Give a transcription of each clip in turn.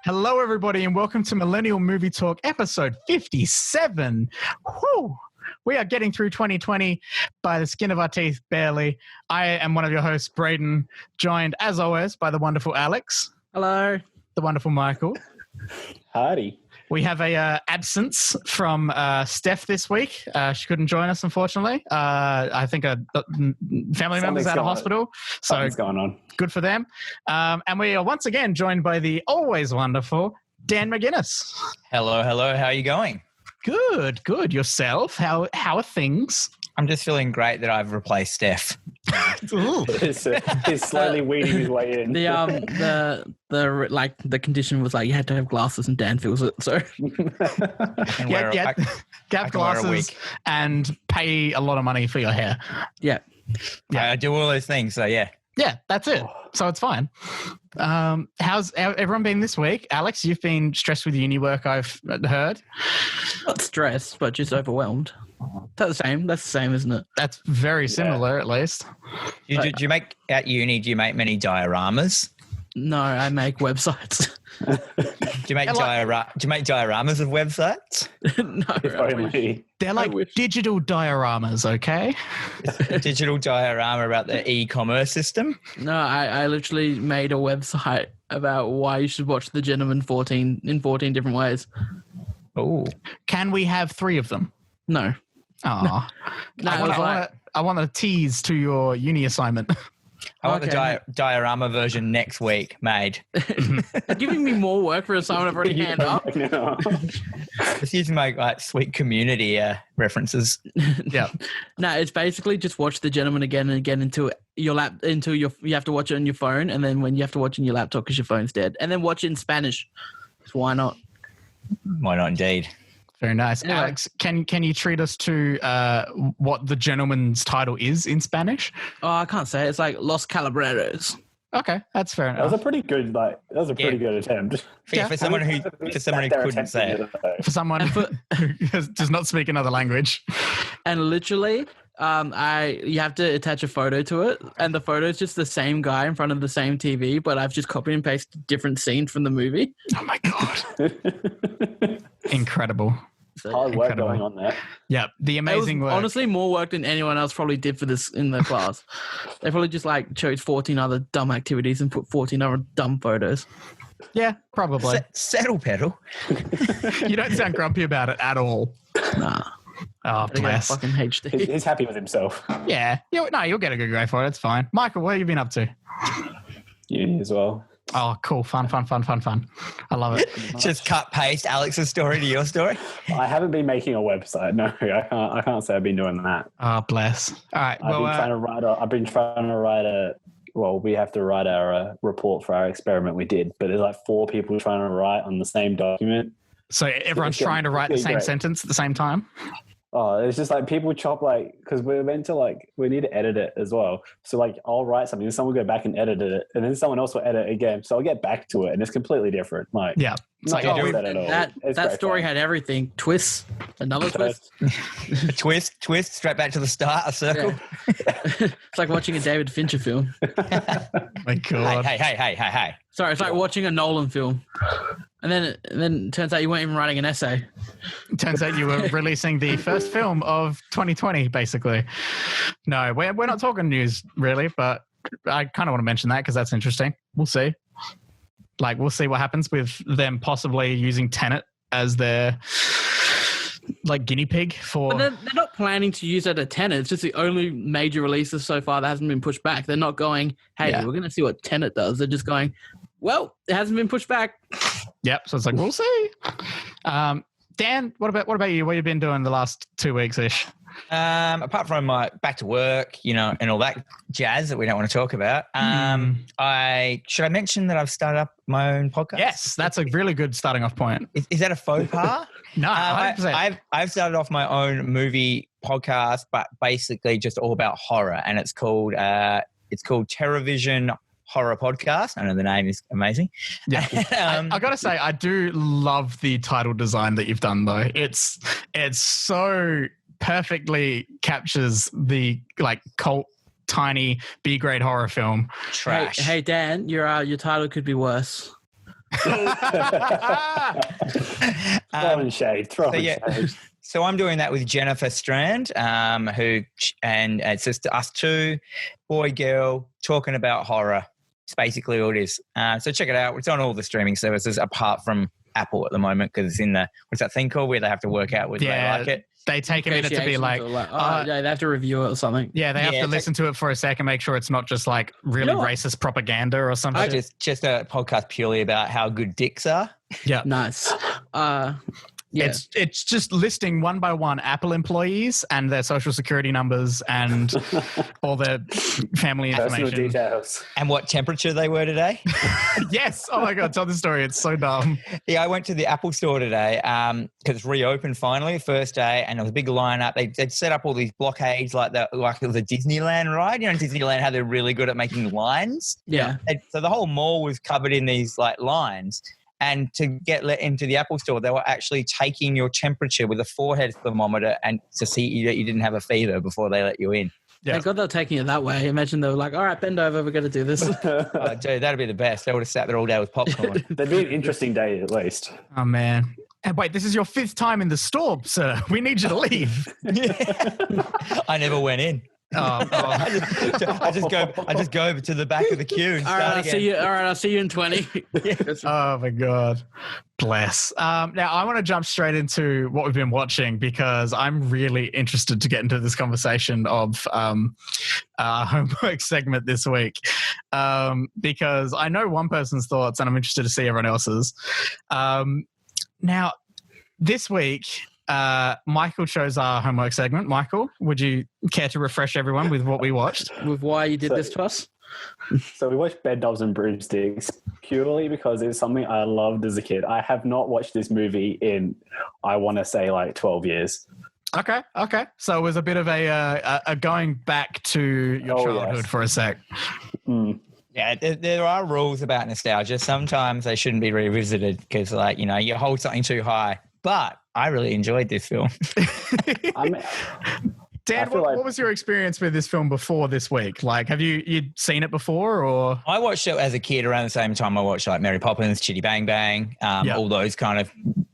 Hello, everybody, and welcome to Millennial Movie Talk, episode 57. Whew. We are getting through 2020 by the skin of our teeth, barely. I am one of your hosts, Braden, joined, as always, by the wonderful Alex. Hello. The wonderful Michael. Howdy. We have a absence from Steph this week. She couldn't join us, unfortunately. I think a family member's out of hospital. Something's going on. Good for them. And we are once again joined by the always wonderful Dan McGuinness. Hello. How are you going? Good. Yourself? How are things? I'm just feeling great that I've replaced Steph. He's slowly weeding his way in. The condition was like you had to have glasses, and Dan feels it. So have glasses and pay a lot of money for your hair. Yeah. I do all those things. So yeah, that's it. So it's fine. How's everyone been this week? Alex, you've been stressed with uni work, I've heard. Not stressed, but just overwhelmed. That's the same, isn't it? That's very similar, at least. Do you make at uni? Do you make many dioramas? No, I make websites. Do you make dioramas of websites? No, they're like digital dioramas, okay? A digital diorama about the e-commerce system? No, I literally made a website about why you should watch The Gentleman 14 in 14 different ways. Oh, can we have 3 of them? No. Oh, no, I want a tease to your uni assignment. I want the diorama version next week made. Giving me more work for a assignment I've already handed up. Just using my sweet community references. Yeah. No, it's basically just watch The Gentleman again and again until you have to watch it on your phone, and then when you have to watch it on your laptop because your phone's dead, and then watch it in Spanish. So why not? Why not indeed? Very nice. Anyway. Alex, can you treat us to what the gentleman's title is in Spanish? Oh, I can't say it. It's like Los Calabreros. Okay, that's fair enough. That was a pretty good good attempt. For someone who couldn't say it. For someone who does not speak another language. And literally, you have to attach a photo to it, and the photo is just the same guy in front of the same TV, but I've just copied and pasted different scenes from the movie. Oh my God. Incredible. So, hard work going on there. Yeah, the amazing work. Honestly, more work than anyone else probably did for this in the class. They probably just chose 14 other dumb activities and put 14 other dumb photos. Yeah, probably. Settle pedal. You don't sound grumpy about it at all. Nah. Oh, bless. Fucking HD. He's happy with himself. Yeah. You'll get a good grade for it. It's fine. Michael, what have you been up to? Uni as well. Oh, cool. Fun. I love it. Just cut, paste Alex's story to your story. I haven't been making a website. No, I can't say I've been doing that. Oh, bless. All right. I've been trying to write we have to write our report for our experiment we did, but there's like 4 people trying to write on the same document. So everyone's trying to write the same sentence at the same time? Oh, it's just like people chop because we're meant to we need to edit it as well. So I'll write something and someone will go back and edit it, and then someone else will edit it again. So I'll get back to it and it's completely different. Yeah. It's not that story had everything. Twists, another twist. A twist, straight back to the start, a circle. Yeah. It's like watching a David Fincher film. My God. Hey. Sorry, it's like watching a Nolan film. And then it turns out you weren't even writing an essay. It turns out you were releasing the first film of 2020, basically. No, we're not talking news, really, but I kind of want to mention that because that's interesting. We'll see. We'll see what happens with them possibly using Tenet as their guinea pig for... But they're not planning to use it at Tenet. It's just the only major releases so far that hasn't been pushed back. They're not going, hey, we're going to see what Tenet does. They're just going, well, it hasn't been pushed back. Yep. So it's we'll see. Dan, what about you? What have you been doing the last 2 weeks-ish? Apart from my back to work, and all that jazz that we don't want to talk about, should I mention that I've started up my own podcast? Yes, that's a really good starting off point. Is that a faux pas? No, 100%. I've started off my own movie podcast, but basically just all about horror, and it's called TerrorVision Horror Podcast. I know the name is amazing. Yeah, I gotta say, I do love the title design that you've done, though. It's so perfectly captures the cult, tiny B grade horror film. Trash. Hey Dan, your title could be worse. Throwing shade. Shade. So I'm doing that with Jennifer Strand, and it's just us two, boy, girl, talking about horror. It's basically all it is. So check it out. It's on all the streaming services apart from Apple at the moment because it's in what's that thing called where they have to work out whether they like it. They take a minute to be like, yeah, they have to review it or something. Yeah, they have to listen to it for a second, make sure it's not just like really racist propaganda or something. Just a podcast purely about how good dicks are. Yeah. Nice. Yeah. It's just listing one by one Apple employees and their social security numbers and all their family information. Personal details. And what temperature they were today. Yes. Oh my God. Tell the story. It's so dumb. Yeah, I went to the Apple store today because it's reopened finally, first day, and there was a big lineup. They'd set up all these blockades like it was a Disneyland ride. You know, Disneyland, how they're really good at making lines. Yeah. So the whole mall was covered in these like lines. And to get let into the Apple store, they were actually taking your temperature with a forehead thermometer and to see that you didn't have a fever before they let you in. Yeah. Thank God they're taking it that way. Imagine they were like, all right, bend over, we're going to do this. Oh, dude, that'd be the best. They would have sat there all day with popcorn. That'd be an interesting day at least. Oh, man. And wait, this is your 5th time in the store, sir. We need you to leave. I never went in. I just go over to the back of the queue and start again. I'll see you in 20. Oh my God. Bless. Now I want to jump straight into what we've been watching because I'm really interested to get into this conversation of our homework segment this week because I know one person's thoughts and I'm interested to see everyone else's. Now, this week, Michael chose our homework segment. Michael, would you care to refresh everyone with what we watched? With why you did this to us? So we watched Bedknobs Broomsticks purely because it's something I loved as a kid. I have not watched this movie in, I want to say, like 12 years. Okay. So it was a bit of a going back to your childhood for a sec. Mm. Yeah, there are rules about nostalgia. Sometimes they shouldn't be revisited because, like, you know, you hold something too high. But I really enjoyed this film. Dan, what was your experience with this film before this week? Like, have you'd seen it before, or? I watched it as a kid around the same time I watched like Mary Poppins, Chitty Bang Bang, all those kind of,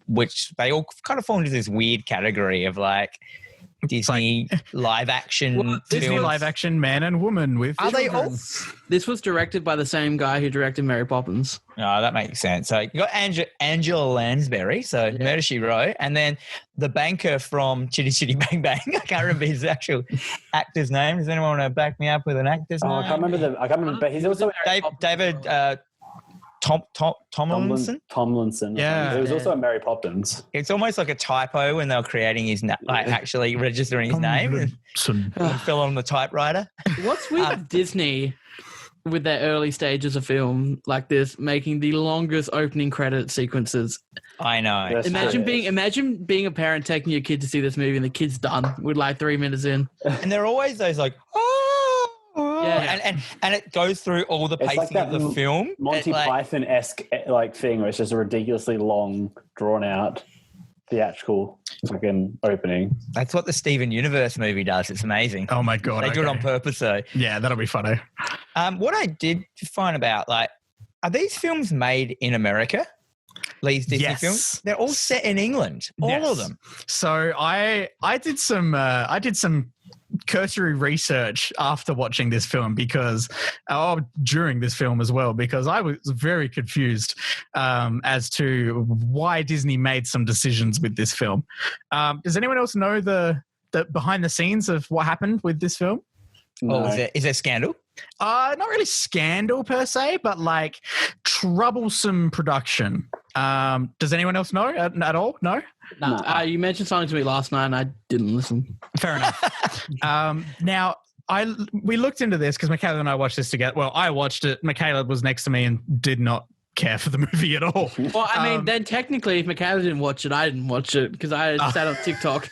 which they all kind of fall into this weird category of like Disney live action. Disney live action man and woman with Are children. they all? This was directed by the same guy who directed Mary Poppins. Oh, that makes sense. So you got Angela Lansbury, so Murder, She Wrote, and then the banker from Chitty Chitty Bang Bang. I can't remember his actual actor's name. Does anyone want to back me up with an actor's name? I can't remember. But he's also David Tomlinson. Tomlinson. Yeah. It was also a Mary Poppins. It's almost like a typo when they were creating his like actually registering his name and fell on the typewriter. What's with Disney with their early stages of film like this, making the longest opening credit sequences? I know. Imagine being a parent taking your kid to see this movie and the kid's done with like 3 minutes in. And there are always those like, and it goes through all the pacing like of the film. Monty Python-esque like thing where it's just a ridiculously long, drawn out theatrical fucking opening. That's what the Steven Universe movie does. It's amazing. Oh my God. They do it on purpose though. Yeah, that'll be funny. What I did find about like, are these films made in America? These Disney films? They're all set in England. All of them. So I did some cursory research after watching this film during this film as well, because I was very confused as to why Disney made some decisions with this film. Does anyone else know the behind the scenes of what happened with this film? No. Oh, is there scandal? Not really scandal per se, but like troublesome production. Does anyone else know at all? No? No. You mentioned something to me last night and I didn't listen. Fair enough. Now, we looked into this because Michaela and I watched this together. Well, I watched it. Michaela was next to me and did not care for the movie at all. Well, I mean, then technically if Michaela didn't watch it, I didn't watch it because I sat on TikTok.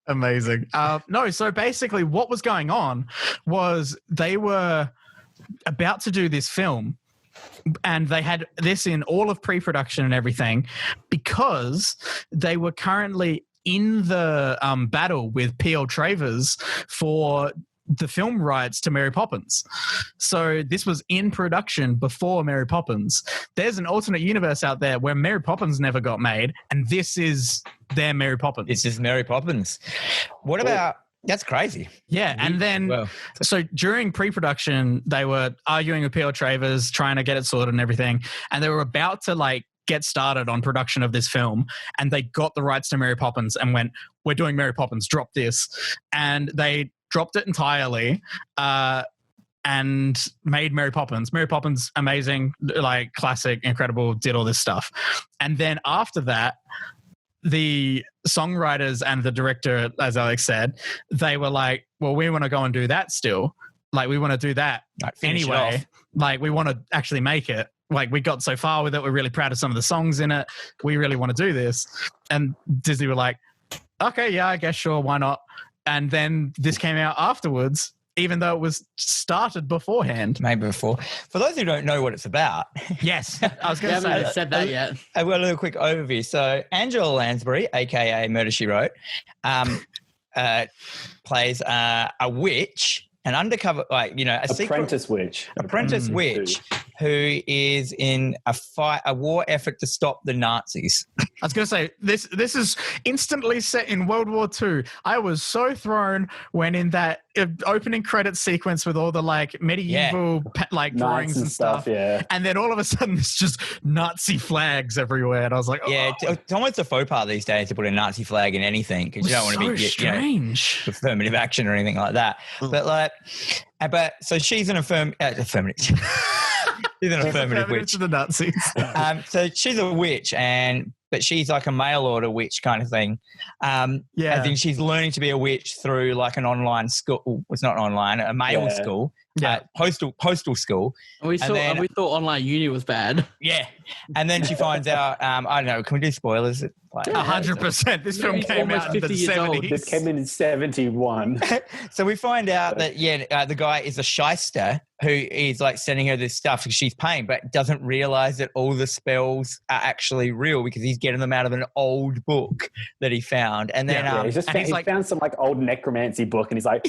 Amazing. No, so basically what was going on was they were about to do this film and they had this in all of pre-production and everything because they were currently in the battle with P.L. Travers for the film rights to Mary Poppins. So this was in production before Mary Poppins. There's an alternate universe out there where Mary Poppins never got made, and this is their Mary Poppins. This is Mary Poppins. What about... That's crazy. Yeah, and then so during pre-production, they were arguing with P.L. Travers, trying to get it sorted and everything, and they were about to like get started on production of this film, and they got the rights to Mary Poppins and went, "We're doing Mary Poppins, drop this," and they dropped it entirely. And made Mary Poppins. Mary Poppins, amazing, like classic, incredible, did all this stuff. And then after that, the songwriters and the director, as Alex said, they were like, well, we want to go and do that still. Like, we want to do that anyway. Like, we want to actually make it. Like, we got so far with it. We're really proud of some of the songs in it. We really want to do this. And Disney were like, okay, yeah, I guess, sure, why not? And then this came out afterwards, even though it was started beforehand. Maybe before. For those who don't know what it's about. Yes, I was going to say. haven't said that yet. I've got a little quick overview. So Angela Lansbury, a.k.a. Murder, She Wrote, plays a witch, an undercover, like, you know, apprentice witch who is in a war effort to stop the Nazis. I was going to say, this is instantly set in World War II. I was so thrown when in that opening credit sequence with all the like medieval like drawings and stuff. Yeah. And then all of a sudden it's just Nazi flags everywhere. And I was like, oh. Yeah, it's almost a faux pas these days to put a Nazi flag in anything because you don't want to be strange. Affirmative action or anything like that. But so she's an affirmative. She's an affirmative witch to the Nazis. So she's a witch, but she's like a mail order witch kind of thing. I think she's learning to be a witch through like an online school. It's not online, a mail school. Postal school. And we thought online uni was bad. Yeah. And then she finds out, I don't know, can we do spoilers? 100%. This film came out in the 70s. This came in 71. So we find out that, the guy is a shyster who is like sending her this stuff because she's paying, but doesn't realize that all the spells are actually real because he's getting them out of an old book that he found. And then he found some like old necromancy book and he's like,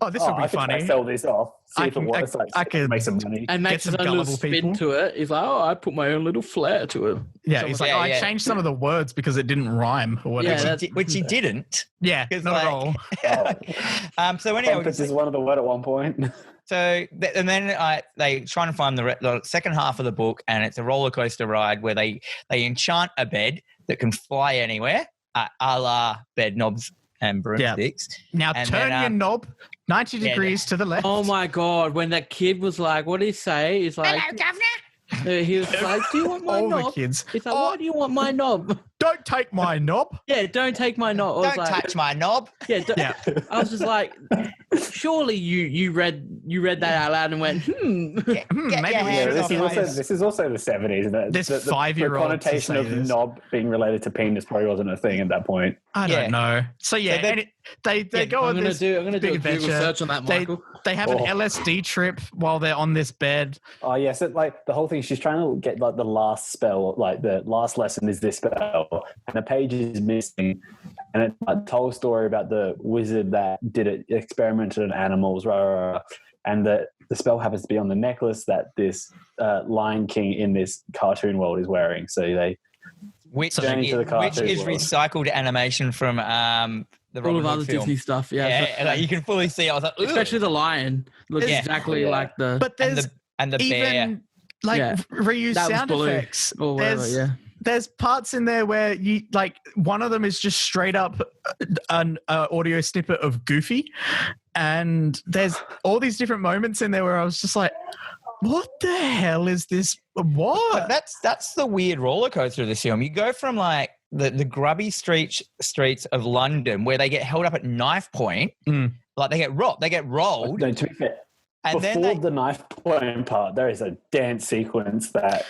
oh, this will be funny. I can sell this off. See if it works. I can make some money. And makes his own little spin to it. He's like, I put my own little flair to it. Yeah, he's like, I changed some of the words because it didn't rhyme or whatever. Which he didn't. Yeah, not at all. So anyway, Compass is one of the word at one point. So, and then they try to find the second half of the book, and it's a roller coaster ride where they enchant a bed that can fly anywhere, a la Bedknobs and Broomsticks. Now turn your knob 90 degrees to the left. Oh my God! When that kid was like, "What did he say?" He's like, "Hello, governor." He was like, "Do you want my knob?" The kids. He's like, "Why do you want my knob?" Don't take my knob. Yeah, don't take my knob. Don't touch my knob. Yeah, I was just like, surely you read that out loud and went, maybe this is also the 70s. This 5-year-old connotation of knob being related to penis probably wasn't a thing at that point. I don't know. So they go on this I'm gonna do a adventure. Google search on that, Michael. They have an LSD trip while they're on this bed. Oh yes, like the whole thing. She's trying to get like the last spell, like the last lesson is this spell, and the page is missing. And it told a story about the wizard that did it, experimented on animals, and the spell happens to be on the necklace that this Lion King in this cartoon world is wearing. So they which is recycled animation from the all of other Disney stuff. Like you can fully see. I was like, ooh. Especially the lion looks exactly like the. But there's and the bear, reuse sound effects or whatever. There's parts in there where you like one of them is just straight up an audio snippet of Goofy, and there's all these different moments in there where I was just like, what the hell is this? What? But that's the weird roller coaster of this film. You go from like the grubby streets of London where they get held up at knife point, like they get rolled. No, to be fair. And before the knife point part, there is a dance sequence that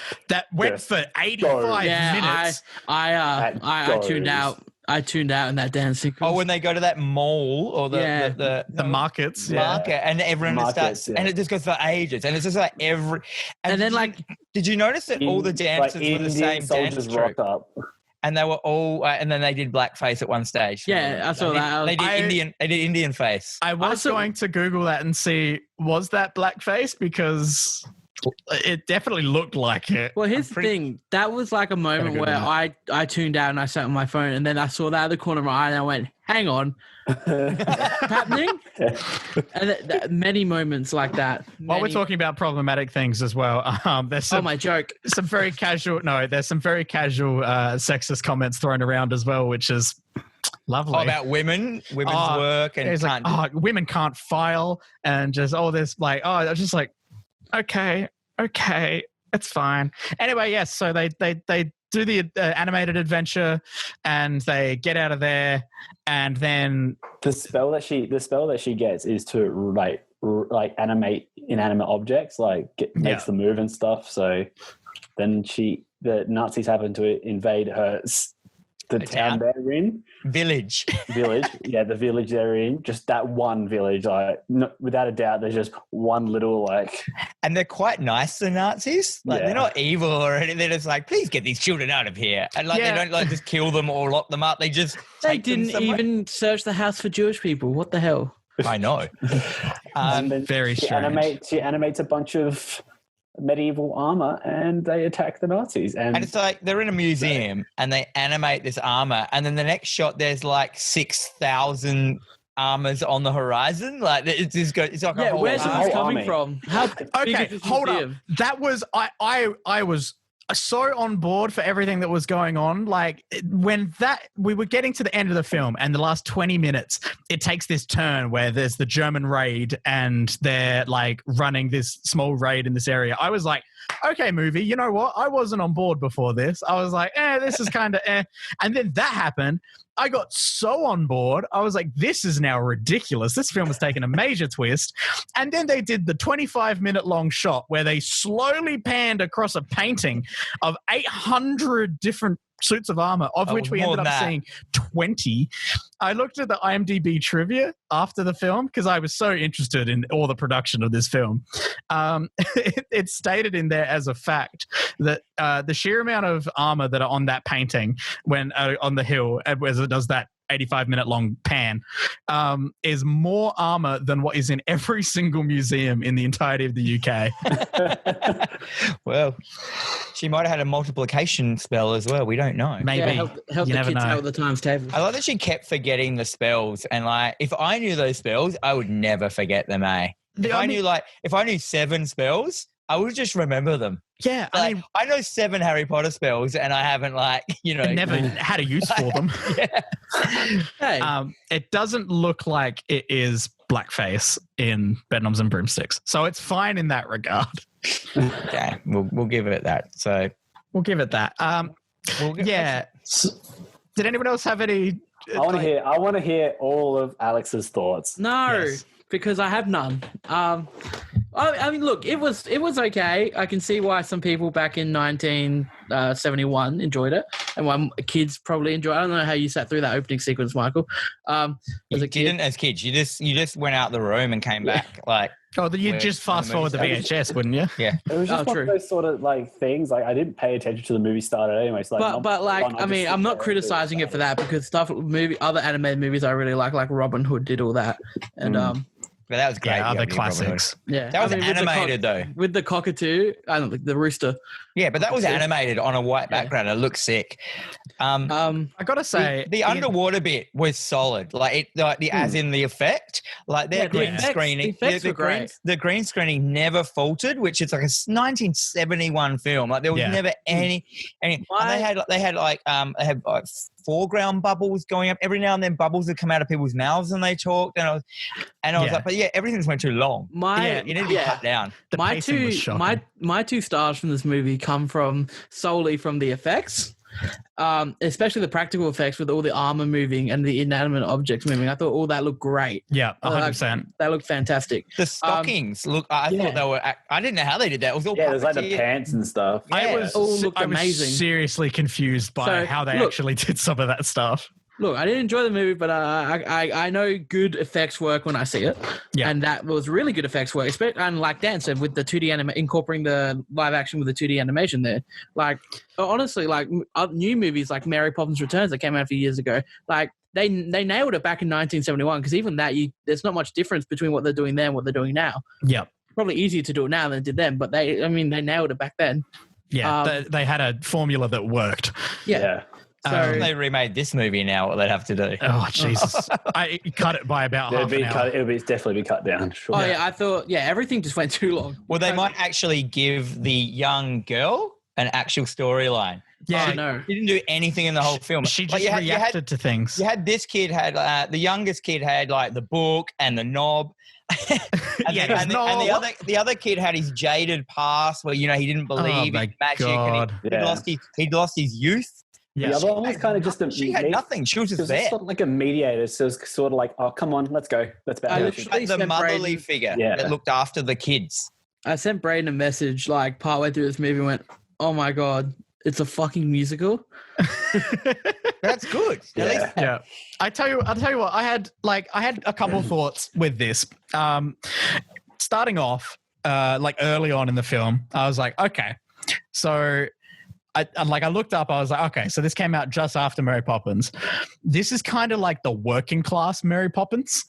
went for 85 minutes. I tuned out. I tuned out in that dance sequence. Oh, when they go to that mall or the markets, market, and everyone starts, and it just goes for ages, and it's just like and then like, did you notice that all the dances were the same dance rock up? and they were all, and then they did blackface at one stage. Yeah, I saw that. They did Indian face. I was going to Google that and see, was that blackface? Because it definitely looked like it. Well, here's the thing. That was like a moment where I tuned out and I sat on my phone, and then I saw that other corner of my eye and I went, hang on. What's happening? And many moments like that. While we're talking about problematic things as well, there's some, my joke. Some very casual, there's some very casual sexist comments thrown around as well, which is lovely. Oh, about women's work and it's like, women can't file and just all this like, I was just like, okay, it's fine. Anyway, yes, so they do the animated adventure and they get out of there, and then the spell that she gets is to like animate inanimate objects, makes them move and stuff. So then the Nazis happen to invade the town they're in. Village. Yeah, the village they're in. Just that one village. Without a doubt, there's just one little And they're quite nice, the Nazis. They're not evil or anything. They're just like, please get these children out of here. And they don't just kill them or lock them up. They just didn't even search the house for Jewish people. What the hell? I know. Very strange. She animates a bunch of medieval armor and they attack the Nazis. And it's like they're in a museum and they animate this armor, and then the next shot there's like 6,000 armors on the horizon. Like it's like a whole where's this coming from? Hold up. That was I was so on board for everything that was going on. Like when we were getting to the end of the film and the last 20 minutes, it takes this turn where there's the German raid and they're like running this small raid in this area. I was like, okay, movie, you know what? I wasn't on board before this. I was like, this is kind of And then that happened. I got so on board. I was like, this is now ridiculous. This film has taken a major twist. And then they did the 25-minute long shot where they slowly panned across a painting of 800 different suits of armor, of which we ended up seeing 20. I looked at the IMDb trivia after the film because I was so interested in all the production of this film. It stated in there as a fact that the sheer amount of armor that are on that painting when on the hill, as it does that 85-minute long pan, is more armor than what is in every single museum in the entirety of the UK. Well, she might have had a multiplication spell as well. We don't know. Maybe. Help the kids out with the times table. I like that she kept forgetting the spells, and like if I knew those spells, I would never forget them. If I knew 7 spells, I would just remember them. Yeah, I know 7 Harry Potter spells, and I haven't never had a use for them. Yeah. It doesn't look like it is blackface in Bedknobs and Broomsticks, so it's fine in that regard. Okay, we'll give it that. So we'll give it that. Did anyone else have any? I want to hear all of Alex's thoughts. No, because I have none. I mean, look, it was okay. I can see why some people back in 1971 enjoyed it, and why kids probably enjoyed it. I don't know how you sat through that opening sequence, Michael. You didn't as kids. You just went out the room and came back. You'd just fast forward the VHS, wouldn't you? Yeah. It was just one of those sort of things. I didn't pay attention to the movie started anyway. So I'm not criticizing it for that because other animated movies I really like Robin Hood did all that, and But that was great. Yeah, other classics. Yeah, that was animated though. With the cockatoo, I don't think the rooster. Yeah, but that was animated on a white background. It looked sick. I gotta say, the underwater bit was solid. As in the effect, their green screening. The green screening never faltered, which is like a 1971 film. There was never any. And they had foreground bubbles going up every now and then. Bubbles would come out of people's mouths when they talked, and I was like, but everything just went too long. You need to be cut down. My 2 stars from this movie come solely from the effects. Especially the practical effects with all the armor moving and the inanimate objects moving. I thought all that looked great. Yeah, 100%. That looked fantastic. The stockings thought they were. I didn't know how they did that. It was all there's the pants and stuff. I was amazing. seriously confused by how they actually did some of that stuff. Look, I didn't enjoy the movie, but I know good effects work when I see it. Yeah. And that was really good effects work. And like Dan said, with the 2D incorporating the live action with the 2D animation there. Like, honestly, like new movies like Mary Poppins Returns that came out a few years ago, like they nailed it back in 1971 because even that, there's not much difference between what they're doing there and what they're doing now. Yeah. Probably easier to do it now than it did then, but they nailed it back then. Yeah, they had a formula that worked. Yeah. So if they remade this movie now, what they'd have to do. Oh, Jesus. I cut it by about half an hour. It'll definitely be cut down. Sure. Oh, yeah, I thought, everything just went too long. Well, they might actually give the young girl an actual storyline. Yeah, no. She didn't do anything in the whole film. She just reacted to things. You had this kid the youngest kid had like the book and the knob. and the other kid had his jaded past where, he didn't believe in magic. God. And he'd lost his youth. Yeah. The other one was kind of just she had nothing. She was just there. Sort of like a mediator. So it was sort of like, oh, come on, let's go. Let's like the motherly figure that looked after the kids. I sent Braden a message like partway through this movie and went, oh my God, it's a fucking musical. That's good. Yeah. I'll tell you what, I had a couple of thoughts with this. Starting off, like early on in the film, I was like, okay, so I looked up, I was like, okay, so this came out just after Mary Poppins. This is kind of like the working class Mary Poppins.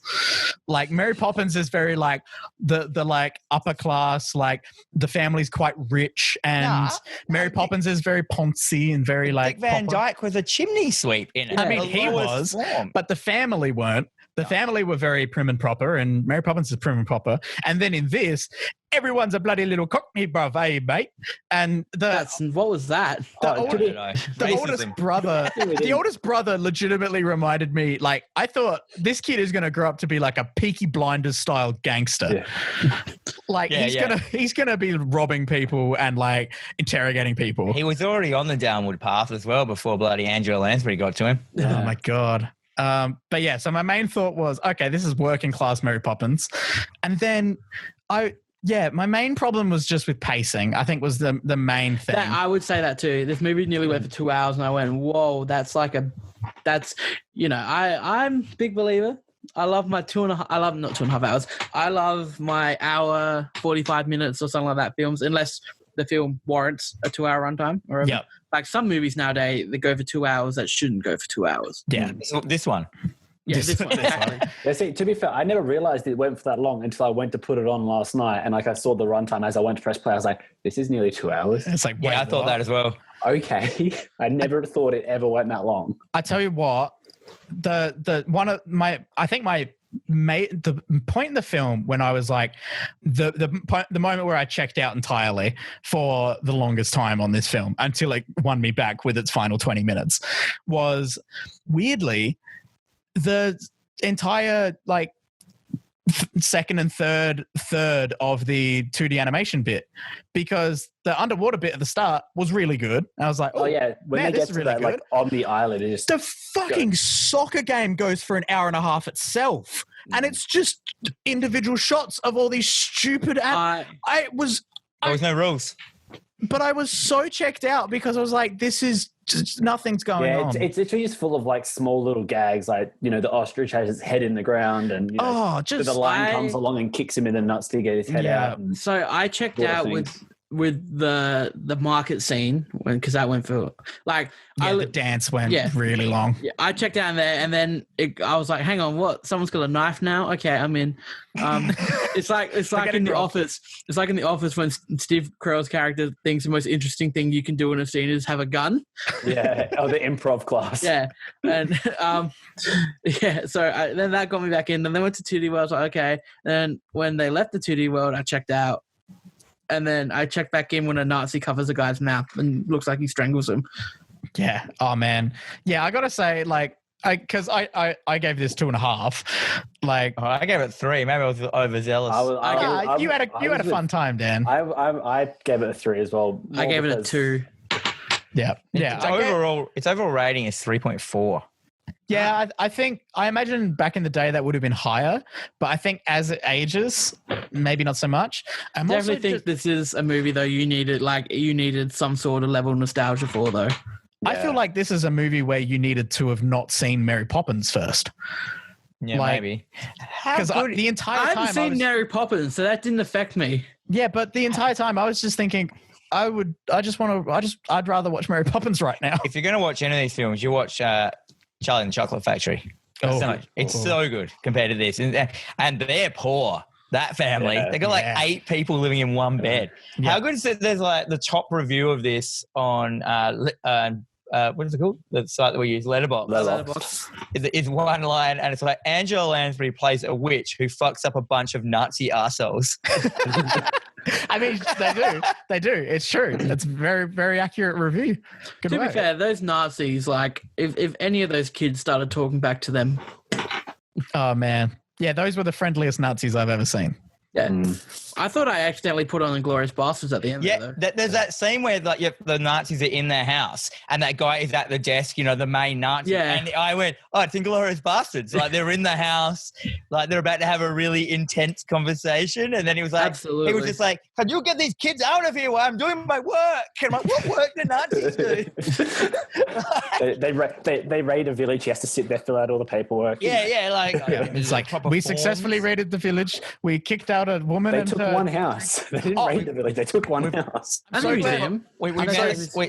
Like Mary Poppins is very like the like upper class, like the family's quite rich, and Mary Poppins is very poncy and very like Dick Van Dyke with a chimney sweep in it. I mean, he was, but the family weren't. The family were very prim and proper, and Mary Poppins is prim and proper. And then in this, everyone's a bloody little cockney, bruv, eh, mate? And what was that? The oldest brother legitimately reminded me, like, I thought this kid is going to grow up to be like a Peaky Blinders style gangster. Yeah. He's gonna be robbing people and like interrogating people. He was already on the downward path as well before bloody Angela Lansbury got to him. Oh my God. But yeah, so my main thought was, okay, this is working class Mary Poppins. And then my main problem was just with pacing, I think was the main thing. I would say that too. This movie nearly went for 2 hours and I went, whoa, I'm a big believer. I love my not 2.5 hours. I love my hour, 45 minutes or something like that films, unless the film warrants a 2 hour runtime. Yeah. Like some movies nowadays, they go for 2 hours that shouldn't go for 2 hours. Yeah. This one. Yeah, this one. Exactly. Yeah, see, to be fair, I never realized it went for that long until I went to put it on last night. And like I saw the runtime as I went to press play. I was like, this is nearly 2 hours. It's like, I thought that as well. Okay. I never thought it ever went that long. I tell you what, the point in the film when I was like the moment where I checked out entirely for the longest time on this film until it won me back with its final 20 minutes was weirdly the entire like second and third of the 2D animation bit, because the underwater bit at the start was really good. And I was like, oh yeah, when they get to that, like on the island, it's just the fucking soccer game goes for an hour and a half itself, and it's just individual shots of all these stupid. There was no rules. But I was so checked out because I was like, this is just nothing's going on. It's literally just full of like small little gags, like, you know, the ostrich has its head in the ground and, you know, the lion comes along and kicks him in the nuts to get his head out. So I checked out with the market scene because that went for like the dance went really long. Yeah, I checked out there and then I was like, hang on, what? Someone's got a knife now? Okay, I'm in. It's like in The Office. It's like in The Office when Steve Carell's character thinks the most interesting thing you can do in a scene is have a gun. Yeah, the improv class. Yeah, and So then that got me back in. And then went to 2D World. I was like, okay. And when they left the 2D World, I checked out. And then I checked back in when a Nazi covers a guy's mouth and looks like he strangles him. Yeah. Oh man. Yeah, I gotta say, like, because I gave this 2.5. Like, I gave it 3. Maybe I was overzealous. You had a fun time, Dan. I gave it a 3 as well. I gave it a 2. Yeah. Yeah. Its overall rating is 3.4. Yeah, I imagine back in the day that would have been higher, but I think as it ages, maybe not so much. I definitely think this is a movie though you needed some sort of level of nostalgia for though. I feel like this is a movie where you needed to have not seen Mary Poppins first. Yeah, Like, maybe. Because the entire I time haven't seen Mary Poppins, so that didn't affect me. Yeah, but the entire time I was just thinking, I'd rather watch Mary Poppins right now. If you're going to watch any of these films, you watch Charlie and the Chocolate Factory. It's so good compared to this. And they're poor. That family, they got like 8 people living in one bed. How good is it? There's like the top review of this on what is it called? The site that we use, Letterboxd. Is one line, and it's like Angela Lansbury plays a witch who fucks up a bunch of Nazi arseholes. I mean, they do. It's true. It's a very, very accurate review. Good To work. be fair, those Nazis, like, if any of those kids started talking back to them. Oh man, yeah, those were the friendliest Nazis I've ever seen. Yeah, I thought I accidentally put on Inglourious Bastards at the end. Yeah, there's that scene where like the Nazis are in their house and that guy is at the desk, the main Nazi. Yeah. And I went, oh, it's Inglourious Bastards. Like they're in the house, like they're about to have a really intense conversation. And then he was like, Absolutely. He was just like, can you get these kids out of here while I'm doing my work? And I'm like, what work do Nazis do? they raid a village. He has to sit there, fill out all the paperwork. Yeah, like It's like we successfully raided the village. We kicked out a woman. They took one house. They didn't raid the village. They took one house. And a museum. We met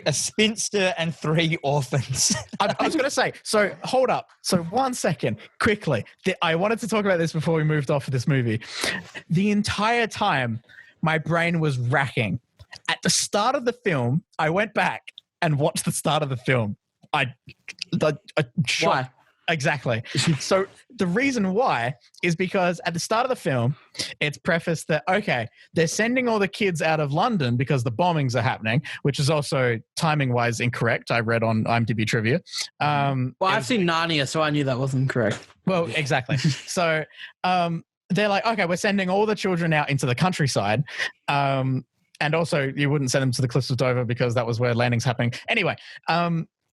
a spinster and 3 orphans. I was going to say, so hold up. So 1 second, quickly. I wanted to talk about this before we moved off of this movie. The entire time, my brain was racking. At the start of the film, I went back and watched the start of the film. I Why? Exactly. So the reason why is because at the start of the film, it's prefaced that, okay, they're sending all the kids out of London because the bombings are happening, which is also timing-wise incorrect. I read on IMDb trivia. I've seen Narnia, so I knew that wasn't correct. Well, exactly. So they're like, okay, we're sending all the children out into the countryside. And also, you wouldn't send them to the Cliffs of Dover because that was where landing's happening. Anyway,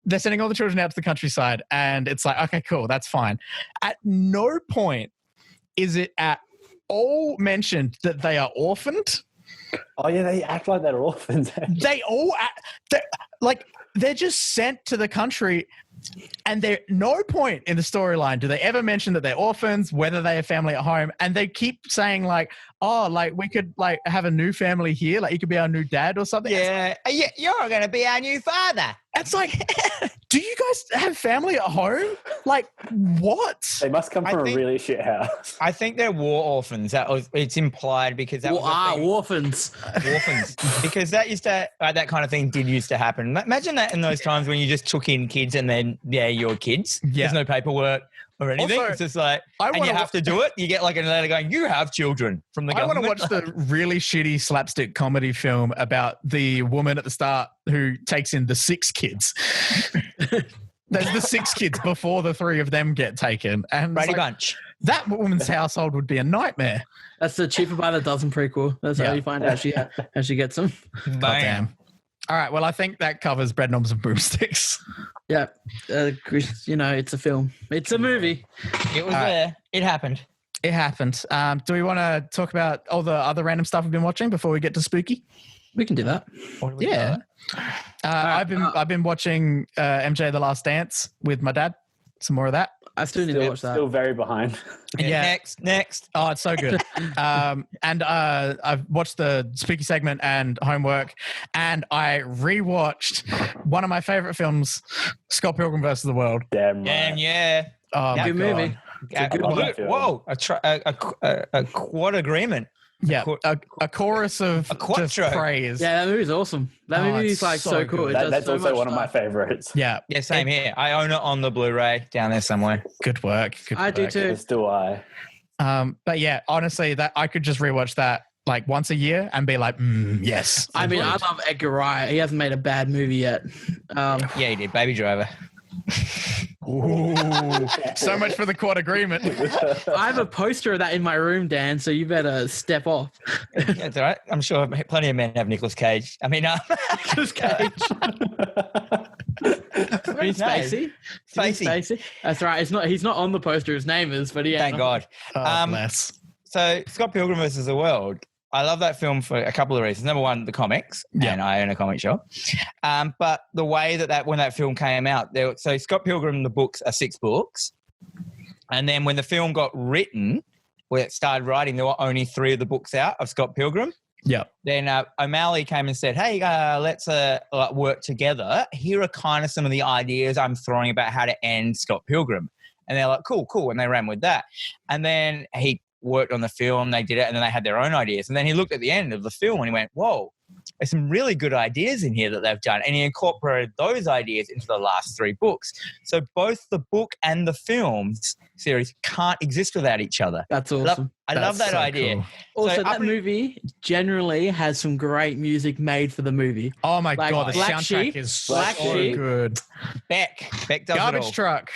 they're sending all the children out to the countryside, and it's like, okay, cool, that's fine. At no point is it at all mentioned that they are orphaned. Oh yeah, they act like they're orphans. They all they're just sent to the country, and there no point in the storyline do they ever mention that they're orphans, whether they have family at home, and they keep saying like, oh, like we could like have a new family here, like you could be our new dad or something. Yeah, you're going to be our new father. It's like, do you guys have family at home? Like, what? They must come from a really shit house. I think they're war orphans. It's implied because that was orphans. Orphans. Because that used to, that kind of thing did used to happen. Imagine that in those times when you just took in kids and then, you're kids. Yeah. There's no paperwork or anything. Also, it's just like, and you have to do it. You get like a letter going, you have children from the government. I want to watch the really shitty slapstick comedy film about the woman at the start who takes in the 6 kids. There's the 6 kids before the 3 of them get taken. And Brady Bunch. That woman's household would be a nightmare. That's the Cheaper by the Dozen prequel. That's how you find out how she gets them. Goddamn. All right. Well, I think that covers Bedknobs and Broomsticks. Yeah. It's a film. It's a movie. It was there. It happened. It happened. Do we want to talk about all the other random stuff we've been watching before we get to Spooky? We can do that. Yeah. I've been watching MJ The Last Dance with my dad. Some more of that. I still need to watch that. Still very behind. Yeah. Next. Oh, it's so good. And I've watched the Spooky segment and homework, and I rewatched one of my favorite films, Scott Pilgrim vs. the World. Damn right. Damn yeah. Oh, good movie. A quad agreement. Yeah, a chorus of just praise. Yeah, that movie's awesome. That movie is like so cool. That's also one of my favorites. Yeah, same here. I own it on the Blu-ray down there somewhere. Good work. I do too. As do I. But yeah, honestly, that I could just rewatch that like once a year and be like, yes. I mean, I love Edgar Wright. He hasn't made a bad movie yet. Yeah, he did. Baby Driver. Ooh, so much for the quad agreement. I have a poster of that in my room, Dan, so you better step off. That's all right. I'm sure plenty of men have Nicolas Cage. I mean, Nicolas Cage. Spacey. That's right. He's not on the poster. His name is, but yeah. Thank God. Bless. So Scott Pilgrim vs. the World. I love that film for a couple of reasons. Number one, the comics, and I own a comic shop. But the way that when that film came out, so Scott Pilgrim, the books are 6 books. And then when the film got written, where it started writing, there were only 3 of the books out of Scott Pilgrim. Yeah. Then O'Malley came and said, hey, let's work together. Here are kind of some of the ideas I'm throwing about how to end Scott Pilgrim. And they're like, cool. And they ran with that. And then he worked on the film, they did it, and then they had their own ideas. And then he looked at the end of the film and he went, whoa, there's some really good ideas in here that they've done. And he incorporated those ideas into the last 3 books. So both the book and the films series can't exist without each other. That's awesome. I love that idea. Cool. Also, that movie generally has some great music made for the movie. Oh my God, the Black soundtrack Sheep, is so Black Sheep. good. Beck does Garbage it all. Truck.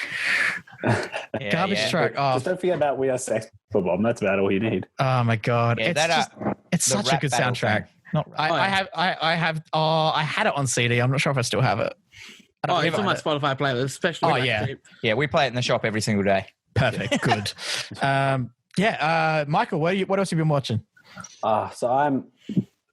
Yeah, Garbage Truck. Oh, Just don't forget about We Are Sex for Bomb. That's about all you need. oh my God. Yeah, It's the such a rap good battle soundtrack. thing. I had it on CD. I'm not sure if I still have it. I don't Oh, believe it's I on my had it. Spotify playlist, especially. Oh, Black yeah. Sheep. Yeah, we play it in the shop every single day. Perfect. Good. Michael, what else have you been watching? So I'm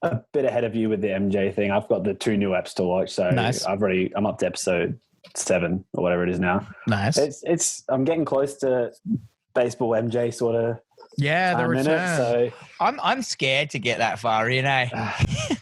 a bit ahead of you with the MJ thing. I've got the 2 new apps to watch. So Nice. I'm up to episode 7 or whatever it is now. Nice. I'm getting close to baseball MJ sort of Yeah, the time in return. it. So I'm scared to get that far in, eh?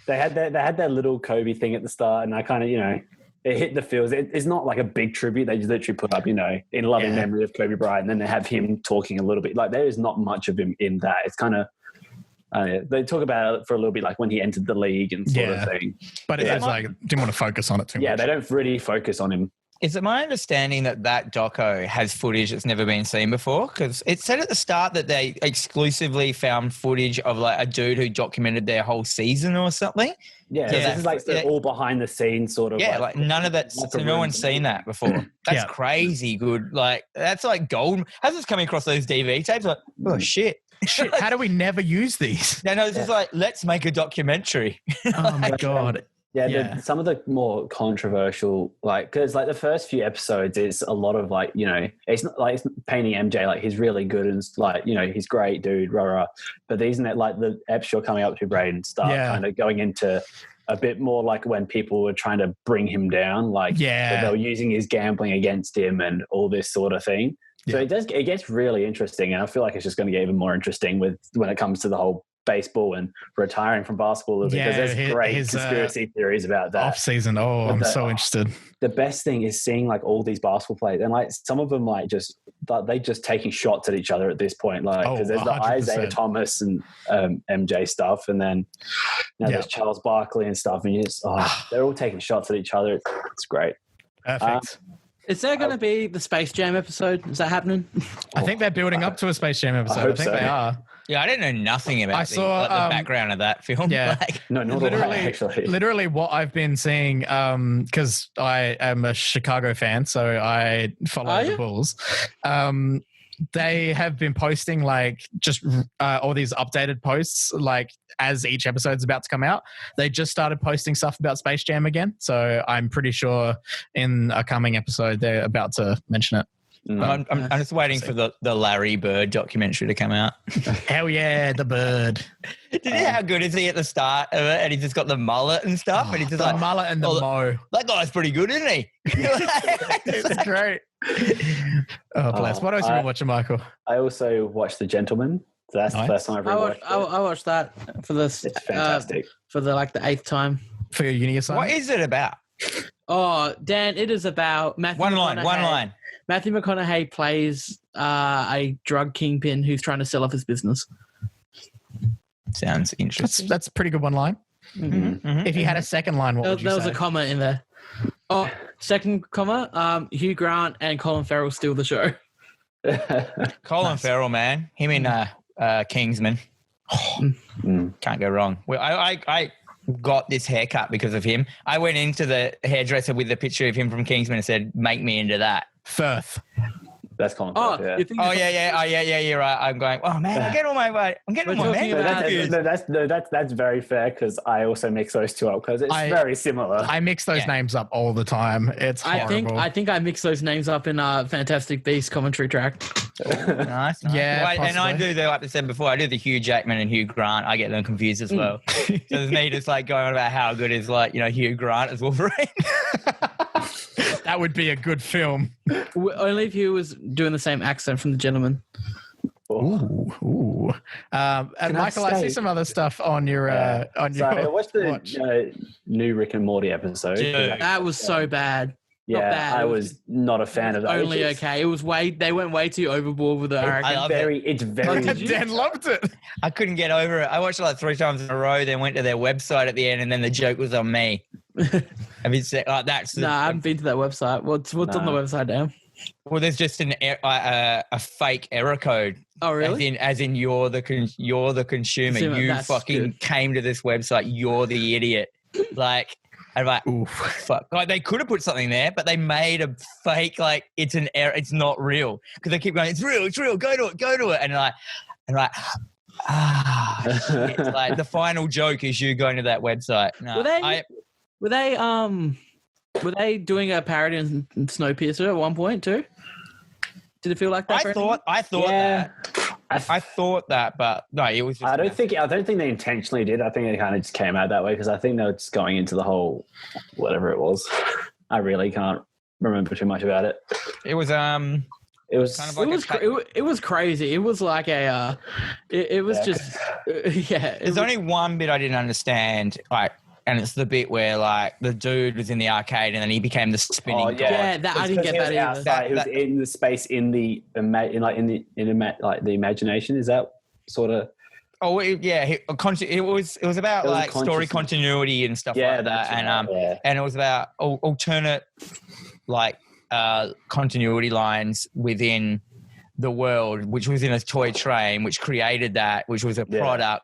they had their little Kobe thing at the start, and I kind of, it hit the feels. It's not like a big tribute. They just literally put up, in loving memory of Kobe Bryant, and then they have him talking a little bit. Like, there is not much of him in that. It's kind of, they talk about it for a little bit, like when he entered the league and sort of thing. But it is like, didn't want to focus on it too much. Yeah, they don't really focus on him. Is it my understanding that doco has footage that's never been seen before? Because it said at the start that they exclusively found footage of like a dude who documented their whole season or something. Yeah, this is like all behind the scenes sort of. Yeah, like none of that. So no one's seen that before. That's crazy good. Like, that's like gold. How's this coming across those DV tapes? Like, oh shit. Shit, how do we never use these? No, it's just like, let's make a documentary. Oh my God. Yeah. Some of the more controversial, like, because like the first few episodes is a lot of like, it's not like it's painting MJ like he's really good and like, he's great dude, rah rah. But these and that, like the eps you're coming up to, Braden, start kind of going into a bit more like when people were trying to bring him down, like that they were using his gambling against him and all this sort of thing. So it gets really interesting, and I feel like it's just going to get even more interesting when it comes to the whole baseball and retiring from basketball, because there's great conspiracy theories about that. Off season. Oh, I'm so interested. The best thing is seeing like all these basketball players, and like some of them like they just taking shots at each other at this point, like because there's 100%. The Isaiah Thomas and MJ stuff, and then there's Charles Barkley and stuff, and they're all taking shots at each other. It's great. Perfect. Is there going to be the Space Jam episode? Is that happening? I think they're building up to a Space Jam episode. I think they are. Yeah, I didn't know nothing about the background of that film. Yeah. Actually. Literally what I've been seeing, because I am a Chicago fan, so I follow the Bulls. They have been posting like just all these updated posts like as each episode's about to come out. They just started posting stuff about Space Jam again, so I'm pretty sure in a coming episode they're about to mention it. I'm just waiting for the Larry Bird documentary to come out. Hell yeah, the Bird. Did you know how good is he at the start of it? And he's just got the mullet and stuff. And he's just the mullet and the mo. That guy's pretty good, isn't he? It's great. Oh, bless. What else have you been watching, Michael? I also watched The Gentleman. So that's the first time I've rewatched it. I watched that for this. It's fantastic. For the 8th time. For your uni assignment? What is it about? Oh, Dan, it is about Matthew One line. Matthew McConaughey plays a drug kingpin who's trying to sell off his business. Sounds interesting. That's a pretty good one line. Mm-hmm. Mm-hmm. If you had a second line, what would you say? There was a comma in there. Oh, second comma, Hugh Grant and Colin Farrell steal the show. Colin Farrell, man. Him in Kingsman. Can't go wrong. Well, I got this haircut because of him. I went into the hairdresser with a picture of him from Kingsman and said, make me into that. Firth. That's Colin Oh, Farrell, yeah, you're right. I'm going, oh, man, I'm getting all my man. That's very fair, because I also mix those two up because it's very similar. I mix those names up all the time. It's horrible. I think I mix those names up in a Fantastic Beasts commentary track. Nice. Yeah, Well, and I possibly. do the, like I said before, I do the Hugh Jackman and Hugh Grant. I get them confused as well. So there's me just like going on about how good is like, Hugh Grant as Wolverine. That would be a good film. Only if he was doing the same accent from The Gentleman. Ooh. And Michael, I see some other stuff on your on So I your watched the new Rick and Morty episode. Dude. That was so bad. Not Yeah, bad. I It was not a fan of that. only okay. It was they went way too overboard with it. I reckon. I love it. It's very. Did you? Dan loved it. I couldn't get over it. I watched it like 3 times in a row, then went to their website at the end, and then the joke was on me. Have you said that's No, I haven't been to that website. What's on the website now? well, there's just a fake error code. Oh, really? As in you're the consumer. Consumer, You that's fucking good. came to this website. You're the idiot. Like, I'm like, Oof. fuck. Like, they could have put something there, but they made a fake, like, it's an error. It's not real. Because they keep going, it's real. Go to it. And like, shit. Like, the final joke is you going to that website. No, Were they doing a parody on Snowpiercer at one point too? Did it feel like that? I thought Yeah. that. I thought that, but no, it was just. I don't think they intentionally did. I think it kind of just came out that way because I think they were just going into the whole whatever it was. I really can't remember too much about it. It was It was kind of like it was crazy. It was like a it was just yeah. There's only one bit I didn't understand, like, and it's the bit where like the dude was in the arcade and then he became the spinning god. Yeah, that I didn't get that either. Outside, he was in the space in the imagination. Is that sort of? Oh yeah, it was about like story continuity and stuff like that, and it was about alternate like continuity lines within the world, which was in a toy train, which created that, which was a product.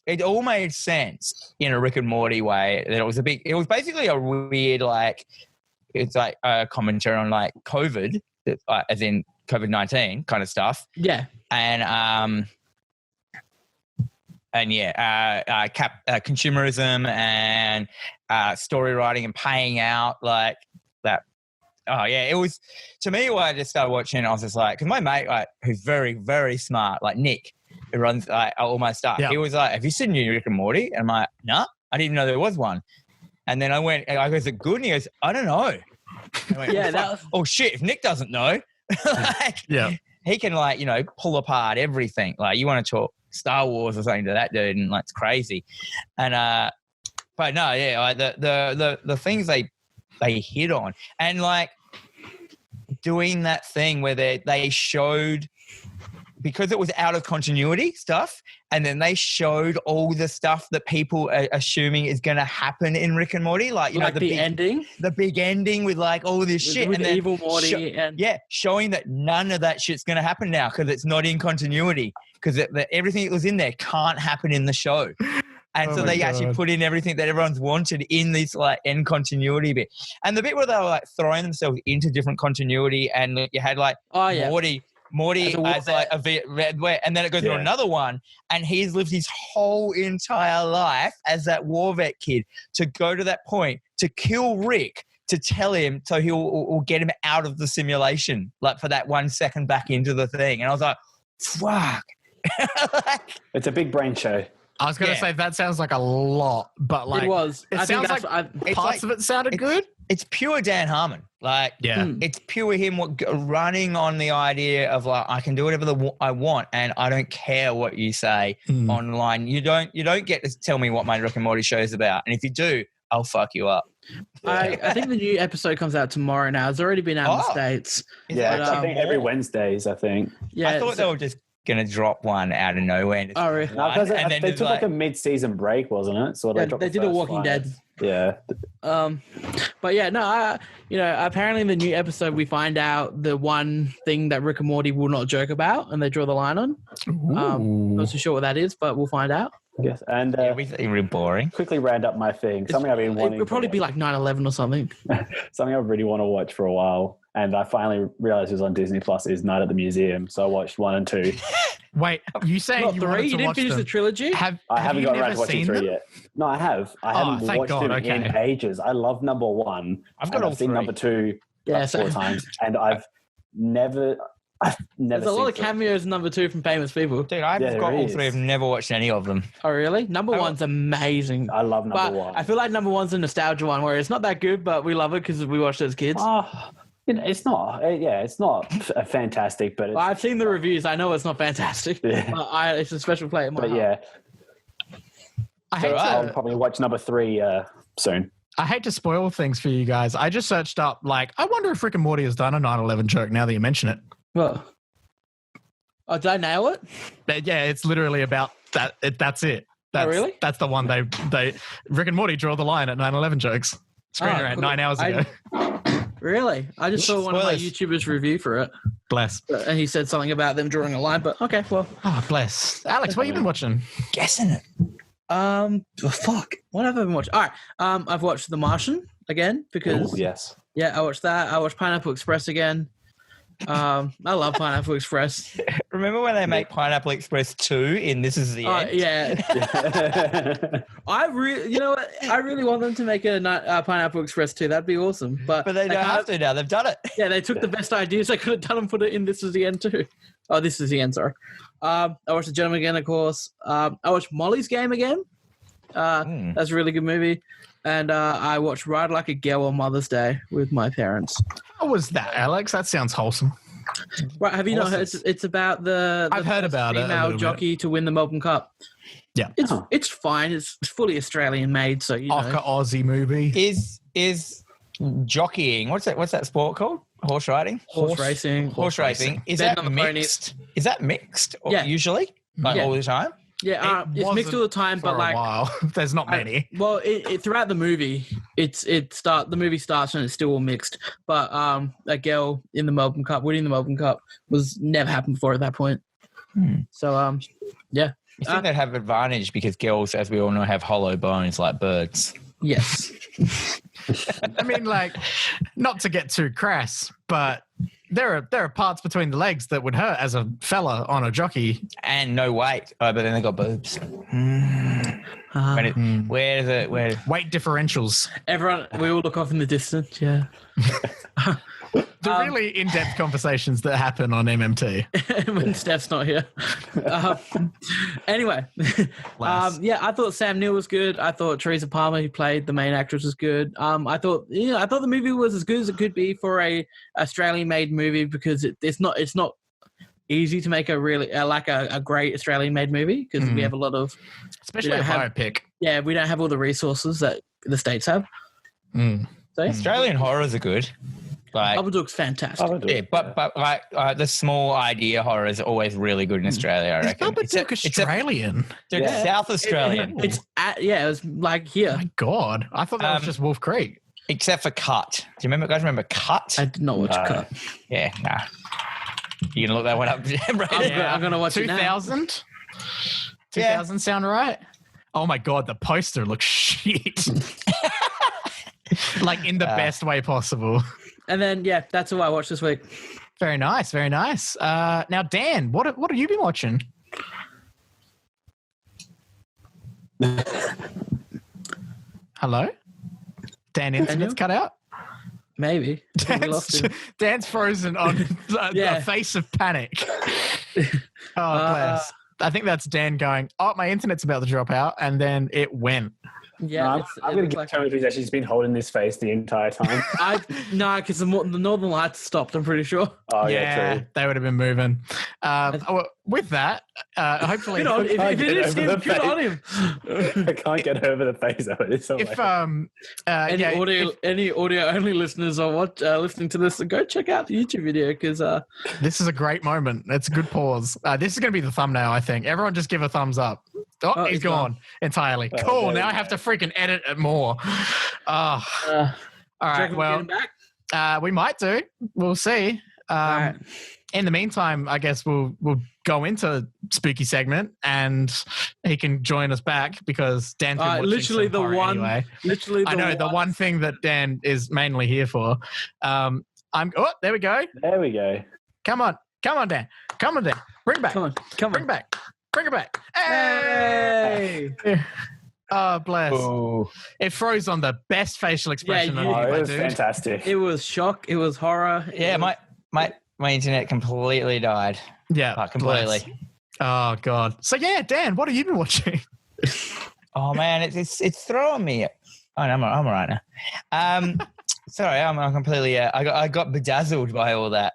It all made sense in a Rick and Morty way. That it was basically a weird, like, it's like a commentary on like COVID, as in COVID-19 kind of stuff. Yeah. And consumerism and story writing and paying out like that. Oh yeah, it was, to me, when I just started watching, I was just like, because my mate, like, who's very, very smart, like Nick, who runs like all my stuff, he was like, have you seen new Rick and Morty? And I'm like, nah, I didn't even know there was one. And then I go, is it good? And he goes, I don't know. I went, oh shit, if Nick doesn't know, like, he can, like, pull apart everything. Like, you want to talk Star Wars or something to that dude, and like, it's crazy. And but no, yeah, like the things they hit on, and like doing that thing where they showed, because it was out of continuity stuff, and then they showed all the stuff that people are assuming is going to happen in Rick and Morty, like the big ending, the big ending with like all this shit, with and then evil Morty, showing that none of that shit's going to happen now because it's not in continuity, because everything that was in there can't happen in the show. And so they actually put in everything that everyone's wanted in this like end continuity bit. And the bit where they were like throwing themselves into different continuity, and you had like Morty as like a red, and then it goes to another one, and he's lived his whole entire life as that war vet kid to go to that point to kill Rick, to tell him so he'll get him out of the simulation, like for that 1 second back into the thing. And I was like, fuck. It's a big brain show. I was going to say that sounds like a lot, but like it was. It sounds like parts of it sounded good. It's pure Dan Harmon. Like, it's pure him running on the idea of like, I can do whatever I want, and I don't care what you say online. You don't get to tell me what my Rick and Morty show is about, and if you do, I'll fuck you up. I think the new episode comes out tomorrow. Now it's already been out in the States. Yeah, I think every Wednesdays. I think. Yeah, I thought they were just gonna drop one out of nowhere. Oh, really? No, because they took like a mid-season break, wasn't it? So they did a Walking Dead. Yeah. But yeah, no, apparently in the new episode we find out the one thing that Rick and Morty will not joke about, and they draw the line on. Not too sure what that is, but we'll find out. Yes, and everything really boring. Quickly round up my thing. Something I've been wanting. It'll probably be like 9/11 or something. Something I really want to watch for a while, and I finally realized it was on Disney Plus. Is Night at the Museum. So I watched 1 and 2. Wait, you saying not you 3? You didn't finish the trilogy? I haven't got around to watching 3 yet. No, I have. I haven't watched them in ages. I love number 1. I've seen number 2 4 times, and I've never. I've never There's a lot of seen cameos in number 2 from famous people. Dude, I've Yeah, got there all is. 3. I've never watched any of them. Oh, really? Number 1's amazing. I love number But 1. I feel like number 1's a nostalgia one where it's not that good, but we love it because we watched it as kids. It's not. It's not fantastic, but it's, Well, I've seen the reviews. I know it's not fantastic. Yeah. But it's a special play in my but heart. yeah, I hate I'll to, probably watch number 3 soon. I hate to spoil things for you guys. I just searched up, like, I wonder if Rick and Morty has done a 9/11 joke now that you mention it. What? Oh, did I nail it? But yeah, it's literally about that. That's it. That's, really? That's the one they Rick and Morty draw the line at 9/11 jokes. Screen around cool. 9 hours ago. Really? I just saw one of my Spoilers. YouTubers review for it, Bless. and he said something about them drawing a line. But okay, well, Oh, bless. Alex, what have you been watching? Guessing it. fuck. What have I been watching? All right, I've watched The Martian again because Ooh, yes. yeah, I watched that. I watched Pineapple Express again. I love Pineapple Express. Remember when they make Pineapple Express 2 in This Is the End? Yeah, I really want them to make a Pineapple Express 2. That'd be awesome. But But they don't have to now. They've done it. Yeah, they took the best ideas they could have done and put it in This Is the End too. Oh, This Is the End, sorry. I watched The Gentleman again, of course. I watched Molly's Game again. That's a really good movie. And I watched Ride Like a Girl on Mother's Day with my parents. How was that, Alex? That sounds wholesome. Right, have you not heard? It's about the I've heard first about it a female little jockey to win the Melbourne Cup. Yeah. It's fine. It's fully Australian made, so you know. Oscar Aussie movie. Is jockeying, what's that sport called? Horse riding? Horse racing. Horse racing. Is Betting that on the ponies. mixed? Is that mixed? Yeah. Usually? Like Yeah. all the time? Yeah, it's mixed all the time, for but like a while. There's not many. Well, throughout the movie, the movie starts and it's still all mixed. But a girl in the Melbourne Cup, winning the Melbourne Cup, was never happened before at that point. So yeah. You think they'd have advantage because girls, as we all know, have hollow bones like birds. Yes. I mean, like, not to get too crass, but there are parts between the legs that would hurt as a fella on a jockey. And no weight. Oh, but then they got boobs. Where Weight differentials. Everyone, we all look off in the distance. Yeah. The really in-depth conversations that happen on MMT. When Steph's not here. Anyway, yeah, I thought Sam Neill was good. I thought Teresa Palmer, who played the main actress, was good. I thought the movie was as good as it could be for a Australian-made movie because it's not easy to make a really a great Australian-made movie because we have a lot of, especially a biopic. Yeah, we don't have all the resources that the States have. Mm. So, Australian horrors are good. Like, Babadook's fantastic. yeah, but like the small idea horror is always really good in Australia, I Is reckon. Babadook Australian? Dude, Yeah. South Australian. It was like here. Oh my God. I thought that was just Wolf Creek. Except for Cut. Do you guys remember Cut? I did not watch Cut. Yeah, nah. You gonna look that one up? I'm gonna watch it now. 2000? Yeah. 2000 sound right? Oh my God, the poster looks shit. Like in the best way possible. And then yeah, that's all I watched this week. Very nice, very nice. Now, Dan, what have you been watching? Hello? Dan, internet's cut out? Maybe. We lost him. Dan's frozen on the face of panic. Oh, bless. I think that's Dan going, oh, my internet's about to drop out, and then it went. Yeah, I'm going to give Tony that she's been holding this face the entire time. Because the Northern Lights stopped, I'm pretty sure. Oh, yeah, true. They would have been moving. With that, hopefully... Good on, if it is him, good on him. I can't get over the face of it. It's so Any audio-only listeners are listening to this, go check out the YouTube video because... this is a great moment. It's a good pause. This is going to be the thumbnail, I think. Everyone just give a thumbs up. Oh, he's gone entirely. Cool. Now I have to freaking edit it more. All right. Well, we might do. We'll see. Right. In the meantime, I guess we'll go into spooky segment, and he can join us back because Dan's been watching literally some the horror one. Anyway. Literally, the one thing that Dan is mainly here for. Oh, there we go. There we go. Come on, Dan. Come on, Dan. Bring it back. Come on. Bring it back. Hey! Oh, bless. Ooh. It froze on the best facial expression Yeah, on Oh, you, it my was dude. fantastic. It was shock. It was horror. Yeah, my my internet completely died. Yeah, Completely. bless. Oh God. So yeah, Dan, what have you been watching? Oh man, it's throwing me. Oh, no, I'm all right now. Sorry, I'm completely. I got bedazzled by all that.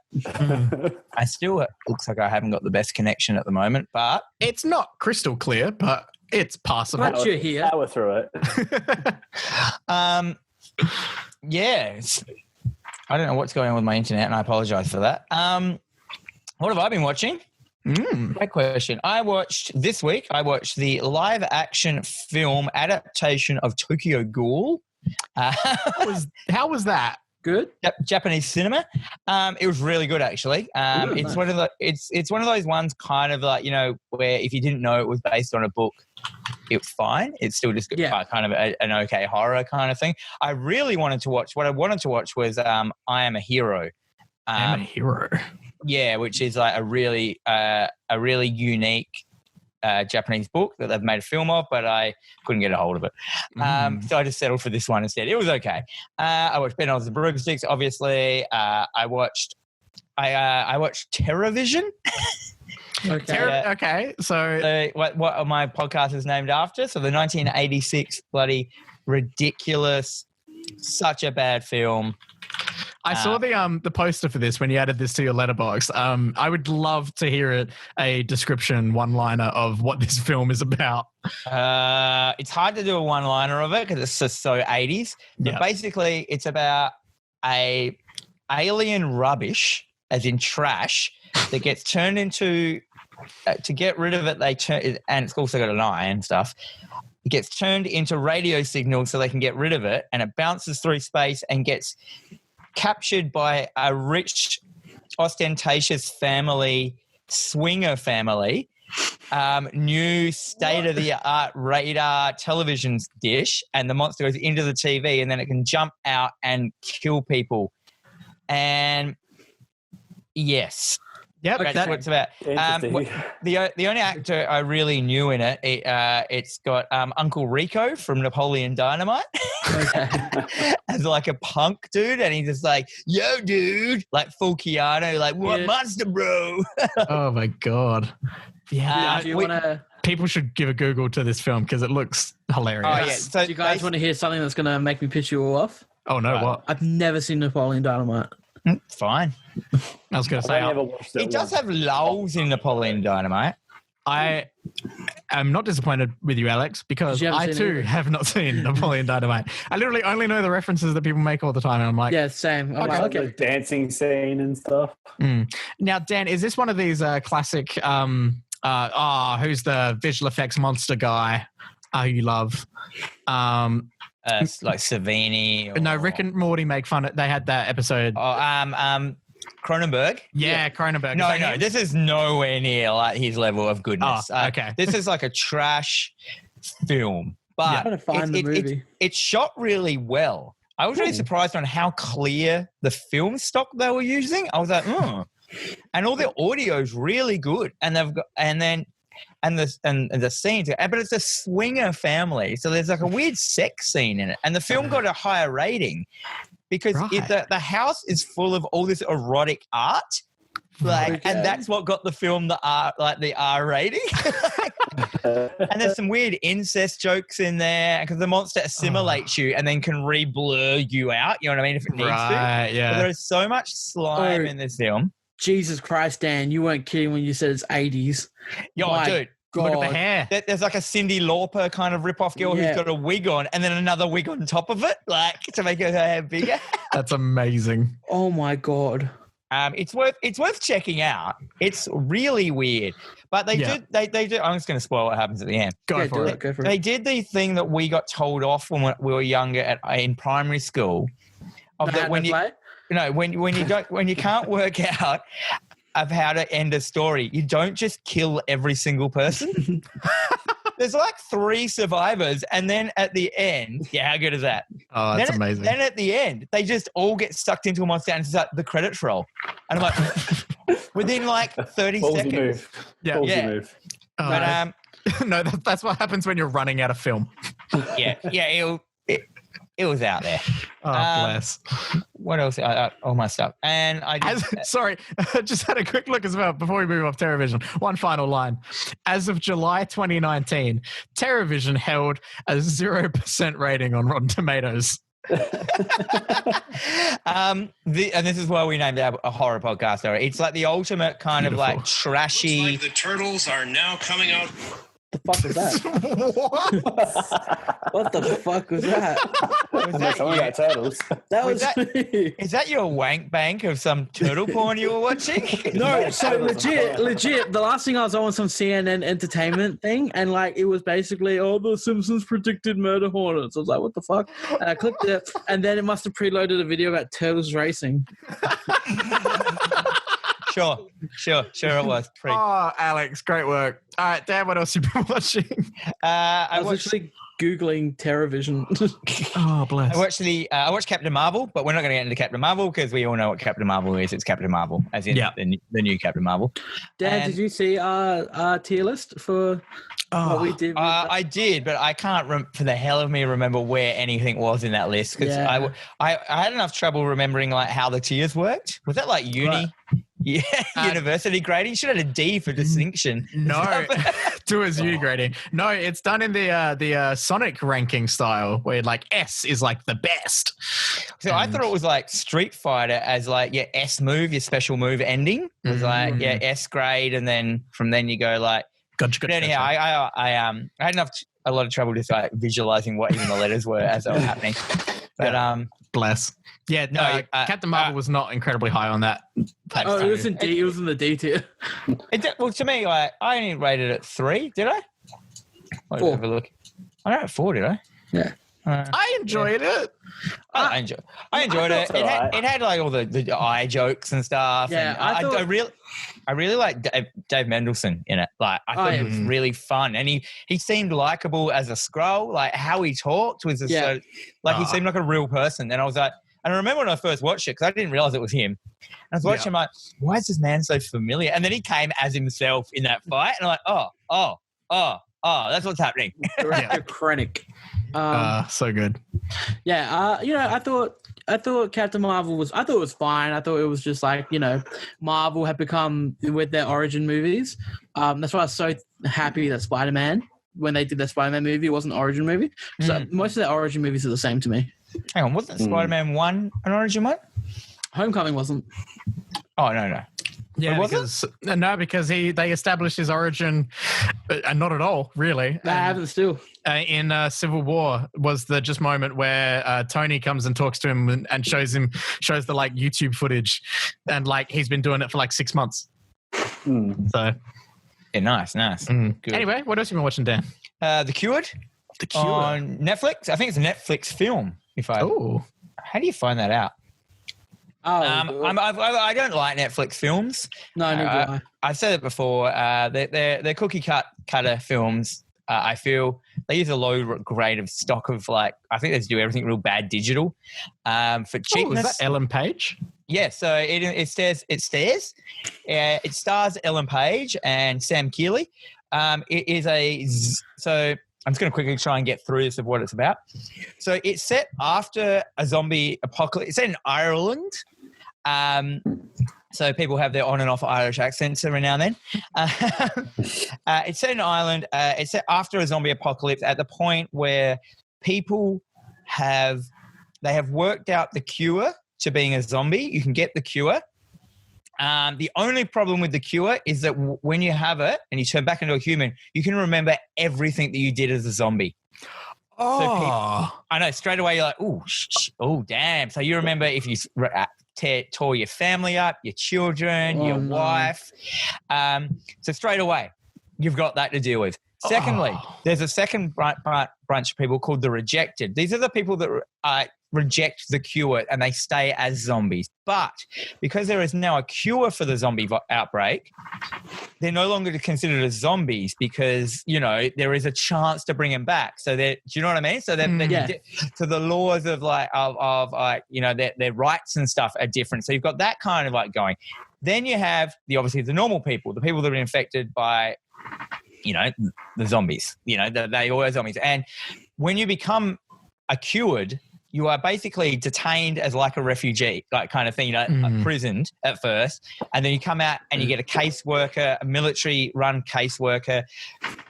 I still looks like I haven't got the best connection at the moment, but It's not crystal clear, but it's passable. But you're here. Power through it. yes. I don't know what's going on with my internet, and I apologize for that. What have I been watching? Great question. This week I watched the live action film adaptation of Tokyo Ghoul. How was that? Good. Japanese cinema. It was really good, actually. It's nice. one of the it's one of those ones, kind of like, where if you didn't know it was based on a book, it's fine. It's still just kind of an okay horror kind of thing. I really wanted to watch. What I wanted to watch was I Am a Hero. I Am a Hero. Yeah, which is like a really unique Japanese book that they've made a film of, but I couldn't get a hold of it. So I just settled for this one instead. It was okay. I watched Bedknobs Broomsticks, obviously. I watched TerraVision. Okay. Okay. So what my podcast is named after. So the 1986 bloody ridiculous, such a bad film. I saw the poster for this when you added this to your letterbox. I would love to hear a description one-liner of what this film is about. It's hard to do a one-liner of it because it's just so 80s. But basically, it's about a alien rubbish, as in trash, that gets turned into. To get rid of it, and it's also got an eye and stuff. It gets turned into radio signals so they can get rid of it, and it bounces through space and gets captured by a rich, ostentatious swinger family, new state-of-the-art radar television dish, and the monster goes into the TV, and then it can jump out and kill people. And yes. Yep, that's what it's about. The only actor I really knew in it, it's got Uncle Rico from Napoleon Dynamite as like a punk dude, and he's just like, "Yo, dude," like full Keanu, like, "What monster, bro?" Oh my God! Yeah, do you want to? People should give a Google to this film because it looks hilarious. Oh yeah. So do you guys want to hear something that's going to make me piss you all off? Oh no! What? I've never seen Napoleon Dynamite. Fine. I was going to say, it does have lulls in Napoleon Dynamite. I am not disappointed with you, Alex, because I too have not seen Napoleon Dynamite. I literally only know the references that people make all the time, and I'm like, yeah, same. I'm like, the dancing scene and stuff. Now, Dan, is this one of these classic? Who's the visual effects monster guy? Who you love? Like Savini. No, Rick and Morty make fun of. They had that episode. Cronenberg. Yeah, Cronenberg. No, this is nowhere near like his level of goodness. Okay. This is like a trash film, but I'm trying to find the movie. It's shot really well. I was really surprised on how clear the film stock they were using. I was like, and all the audio is really good, and they've got, and the scenes, but it's a swinger family, so there's like a weird sex scene in it, and the film got a higher rating because the house is full of all this erotic art, and that's what got the film the R rating. And there's some weird incest jokes in there because the monster assimilates you and then can re-blur you out. You know what I mean? If it needs to. Yeah. But there's so much slime in this film. Jesus Christ, Dan, you weren't kidding when you said it's 80s. Yo, dude. God. Look at the hair. There's like a Cyndi Lauper kind of rip-off girl who's got a wig on and then another wig on top of it, like to make her hair bigger. That's amazing. Oh my God. It's worth checking out. It's really weird. But they do. I'm just going to spoil what happens at the end. Go for it. They did the thing that we got told off when we were younger in primary school. When you can't work out of how to end a story, you don't just kill every single person. There's like 3 survivors, and then at the end, how good is that? Oh, that's amazing. Then at the end, they just all get sucked into a monster, and it's like the credits roll. And I'm like, within like 30 seconds. Move. Move. But no, that's what happens when you're running out of film. it was out there. Oh, bless. What else? All my stuff. And I sorry, just had a quick look as well before we move off TerraVision. One final line. As of July 2019, TerraVision held a 0% rating on Rotten Tomatoes. And this is why we named it a horror podcast. Sorry. It's like the ultimate kind of like trashy. Looks like the turtles are now coming out. The fuck was that? What the fuck was that? About turtles. That was Is that your wank bank of some turtle porn you were watching? No, so legit. The last thing I was on some CNN entertainment thing, and like it was basically, The Simpsons predicted murder hornets. I was like, what the fuck? And I clicked it, and then it must have preloaded a video about turtles racing. Sure it was. Oh, Alex, great work. All right, Dan, what else have you been watching? I was actually Googling TerraVision. Oh, bless. I watched Captain Marvel, but we're not going to get into Captain Marvel because we all know what Captain Marvel is. It's Captain Marvel, as in the new Captain Marvel. Dan, did you see our tier list for what we did? I did, but I can't, for the hell of me, remember where anything was in that list because I had enough trouble remembering like how the tiers worked. Was that like uni? Right. Yeah, university grading. You should have had a D for distinction. No, do as uni grading. No, it's done in the Sonic ranking style, where like S is like the best. So I thought it was like Street Fighter as like your S move, your special move ending was like S grade, and then from then you go like. Gotcha. But anyhow, I had a lot of trouble just like visualizing what even the letters were as they were happening. But bless. Yeah, no, Captain Marvel was not incredibly high on that. It was in D. It was in the D tier. Well, to me, I only rated it 3. Did I? 4. Have a look. I don't know 4. Did I? Yeah. I enjoyed it. I enjoyed it. It had like all the eye jokes and stuff. Yeah, and I really like Dave Mendelsohn in it. Like I thought it was really fun, and he seemed likable as a Skrull. Like how he talked was just so, like he seemed like a real person. And I was like, and I remember when I first watched it because I didn't realize it was him. And I was watching like, why is this man so familiar? And then he came as himself in that fight, and I'm like, oh, that's what's happening. Krennic. So good. Yeah, I thought Captain Marvel was. I thought it was fine. I thought it was just like Marvel had become with their origin movies. That's why I was so happy that Spider-Man, when they did their Spider-Man movie, it wasn't an origin movie. So most of their origin movies are the same to me. Hang on, wasn't Spider-Man 1 an origin one? Homecoming wasn't. Oh no. Yeah, because they established his origin, and not at all, really. They haven't still. In Civil War was the just moment where Tony comes and talks to him and shows the like YouTube footage, and like he's been doing it for like 6 months. So, yeah, nice. Good. Anyway, what else have you been watching, Dan? The Cured. On Netflix. I think it's a Netflix film. How do you find that out? I don't like Netflix films. No, neither do I. I've said it before. They're cookie cutter films. I feel they use a low grade of stock of like, I think they just do everything real bad digital for cheapness. Is that Ellen Page? Yeah, so it stars Ellen Page and Sam Keeley. So I'm just going to quickly try and get through this of what it's about. So it's set after a zombie apocalypse. It's set in Ireland. So people have their on and off Irish accents every now and then. It's set in Ireland. It's set after a zombie apocalypse at the point where people have worked out the cure to being a zombie. You can get the cure. The only problem with the cure is that when you have it and you turn back into a human, you can remember everything that you did as a zombie. I know. Straight away, you're like, oh, damn. So you remember if you tore your family up, your children, your wife. So straight away, you've got that to deal with. Secondly, there's a second branch of people called the rejected. These are the people that reject the cure and they stay as zombies. But because there is now a cure for the zombie outbreak, they're no longer considered as zombies because, there is a chance to bring them back. So do you know what I mean? So so the laws of their rights and stuff are different. So you've got that kind of like going. Then you have obviously the normal people, the people that are infected by, the zombies, they all are zombies. And when you become cured, you are basically detained as like a refugee, like kind of thing, imprisoned at first. And then you come out and you get a caseworker, a military-run caseworker.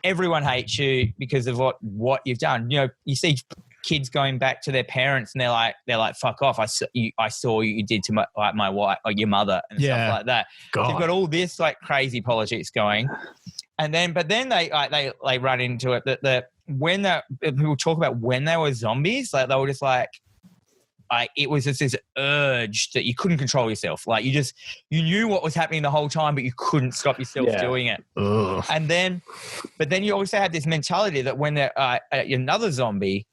Everyone hates you because of what you've done. You know, you see kids going back to their parents and they're like, fuck off. I saw what you did to my wife or your mother and stuff like that. So you've got all this like crazy politics going. And then, but then they run into it that when people talk about when they were zombies, like they were just like it was just this urge that you couldn't control yourself. Like you knew what was happening the whole time, but you couldn't stop yourself doing it. Ugh. But then you also have this mentality that when they're another zombie,